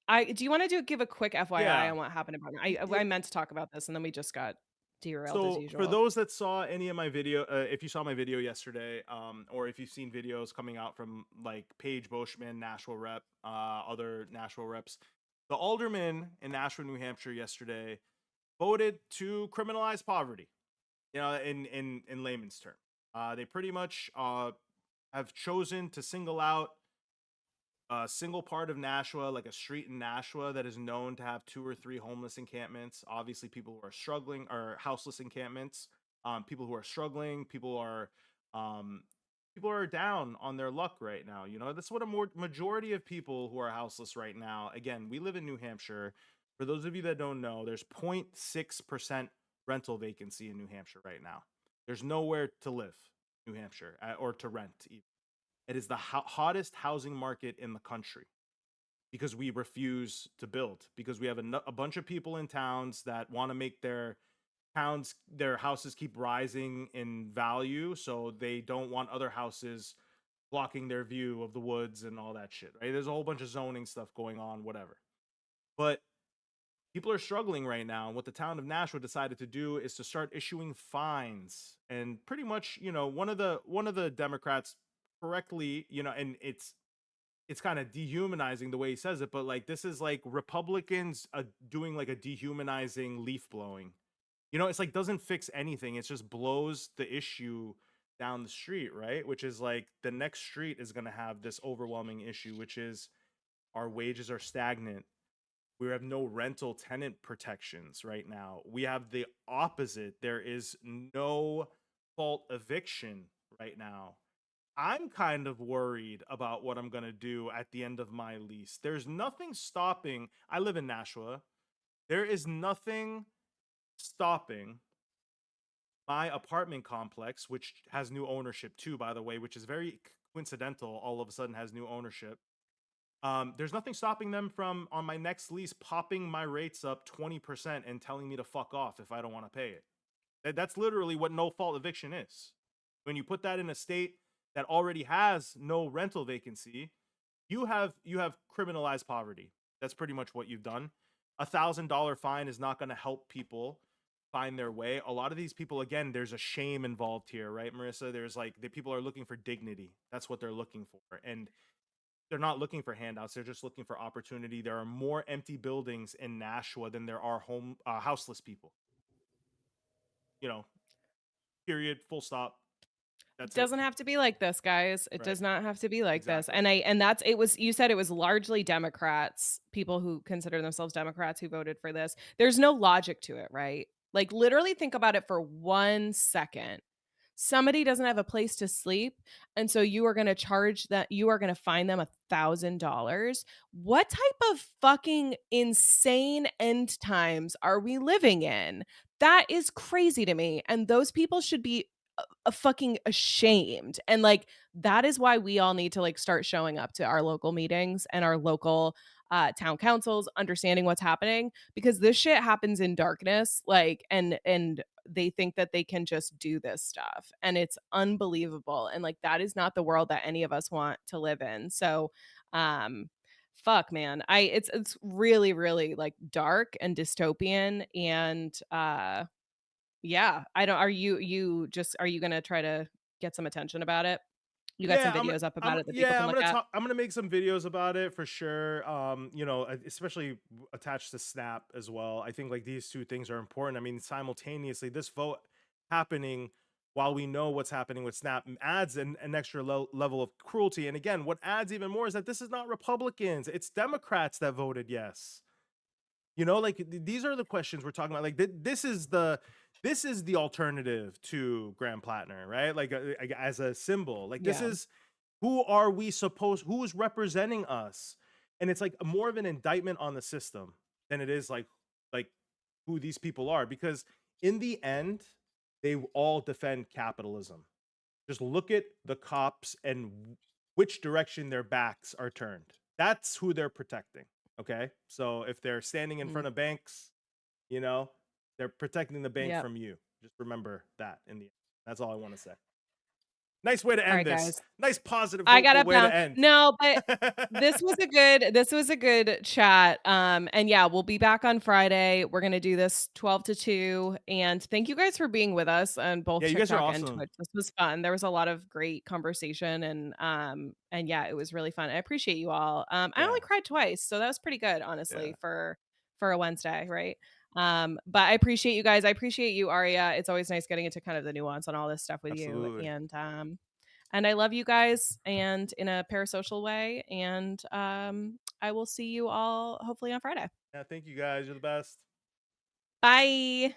Speaker 1: I do you wanna give a quick FYI
Speaker 2: Yeah.
Speaker 1: on what happened about
Speaker 2: Yeah.
Speaker 1: I meant to talk about this, and then we just got derailed as
Speaker 2: So for
Speaker 1: usual.
Speaker 2: those that saw any of my video, if you saw my video yesterday, or if you've seen videos coming out from like Paige Boschman, Nashville rep, other Nashville reps, the alderman in Nashville, New Hampshire yesterday voted to criminalize poverty. You know, in layman's term, they pretty much have chosen to single out a single part of Nashua, like a street in Nashua that is known to have 2 or 3 homeless encampments. Obviously, people who are struggling or houseless encampments. People who are struggling, um, people are down on their luck right now. You know, that's what a more majority of people who are houseless right now. Again, we live in New Hampshire. For those of you that don't know, there's 0.6% rental vacancy in New Hampshire right now. There's nowhere to live, New Hampshire, or to rent even. It is the hottest housing market in the country because we refuse to build, because we have a bunch of people in towns that want to make their houses keep rising in value, so they don't want other houses blocking their view of the woods and all that shit, right? There's a whole bunch of zoning stuff going on, whatever. But people are struggling right now. And what the town of Nashua decided to do is to start issuing fines. And pretty much, you know, one of the Democrats correctly, you know, and it's kind of dehumanizing the way he says it, but like this is like Republicans doing like a dehumanizing leaf blowing. You know, it's like doesn't fix anything. It just blows the issue down the street, right? Which is like the next street is going to have this overwhelming issue, which is Our wages are stagnant. We have no rental tenant protections right now. We have the opposite. There is no fault eviction right now. I'm kind of worried about what I'm going to do at the end of my lease. There's nothing stopping. I live in Nashua. There is nothing stopping my apartment complex, which has new ownership too, by the way, which is very coincidental. All of a sudden has new ownership. There's nothing stopping them from on my next lease popping my rates up 20% and telling me to fuck off if I don't want to pay it. That's literally what no fault eviction is. When you put that in a state that already has no rental vacancy, you have criminalized poverty. That's pretty much what you've done. $1,000 fine is not going to help people find their way. A lot of these people, again, there's a shame involved here, right, Marissa? There's like the people are looking for dignity. That's what they're looking for, and they're not looking for handouts. They're just looking for opportunity. There are more empty buildings in Nashua than there are houseless people. You know, period. Full stop. That's it.
Speaker 1: Doesn't have to be like this, guys. It
Speaker 2: Right.
Speaker 1: does not have to be like this.
Speaker 2: Exactly.
Speaker 1: And that's it was you said it was largely Democrats, people who consider themselves Democrats who voted for this. There's no logic to it, right? Like literally think about it for 1 second. Somebody doesn't have a place to sleep, and so you are going to charge that you are going to fine them $1,000. What type of fucking insane end times are we living in? That is crazy to me, and those people should be fucking ashamed. And like that is why we all need to like start showing up to our local meetings and our local town councils, understanding what's happening, because this shit happens in darkness, like and they think that they can just do this stuff, and it's unbelievable. And like that is not the world that any of us want to live in. So fuck, man, it's really really like dark and dystopian. And yeah, I don't, are you gonna try to get some attention about it? You got some
Speaker 2: Yeah,
Speaker 1: videos up about it that people can look at?
Speaker 2: I'm gonna make some videos about it for sure. Especially attached to Snap as well. I think like these two things are important. I mean, simultaneously, this vote happening while we know what's happening with Snap adds an extra level of cruelty. And again, what adds even more is that this is not Republicans; it's Democrats that voted yes. Like these are the questions we're talking about. Like this is the alternative to Graham Plattner, right? Like as a symbol. Like this
Speaker 1: Yeah.
Speaker 2: is who's representing us, and it's like more of an indictment on the system than it is like who these people are, because in the end they all defend capitalism. Just look at the cops and which direction their backs are turned. That's who they're protecting. Okay. So if they're standing in front
Speaker 1: Mm.
Speaker 2: of banks, you know, they're protecting the bank
Speaker 1: Yep.
Speaker 2: from you. Just remember that in the end. That's all I want to say. Nice way to
Speaker 1: All
Speaker 2: end
Speaker 1: right,
Speaker 2: this.
Speaker 1: guys.
Speaker 2: Nice, positive,
Speaker 1: I got
Speaker 2: hopeful
Speaker 1: up
Speaker 2: way
Speaker 1: now.
Speaker 2: to end.
Speaker 1: No, but this was a good chat. And yeah, we'll be back on Friday. We're gonna do this 12 to 2. And thank you guys for being with us on both
Speaker 2: Yeah, you guys are
Speaker 1: TikTok and
Speaker 2: awesome.
Speaker 1: Twitch. This was fun. There was a lot of great conversation, and yeah, it was really fun. I appreciate you all. I
Speaker 2: Yeah.
Speaker 1: only cried twice, so that was pretty good,
Speaker 2: Yeah.
Speaker 1: honestly, for a Wednesday, right? But I appreciate you guys. I appreciate you, Aria. It's always nice getting into kind of the nuance on all this stuff with you.
Speaker 2: Absolutely.
Speaker 1: And I love you guys, and in a parasocial way. And I will see you all hopefully on Friday.
Speaker 2: Yeah, thank you guys. You're the best.
Speaker 1: Bye.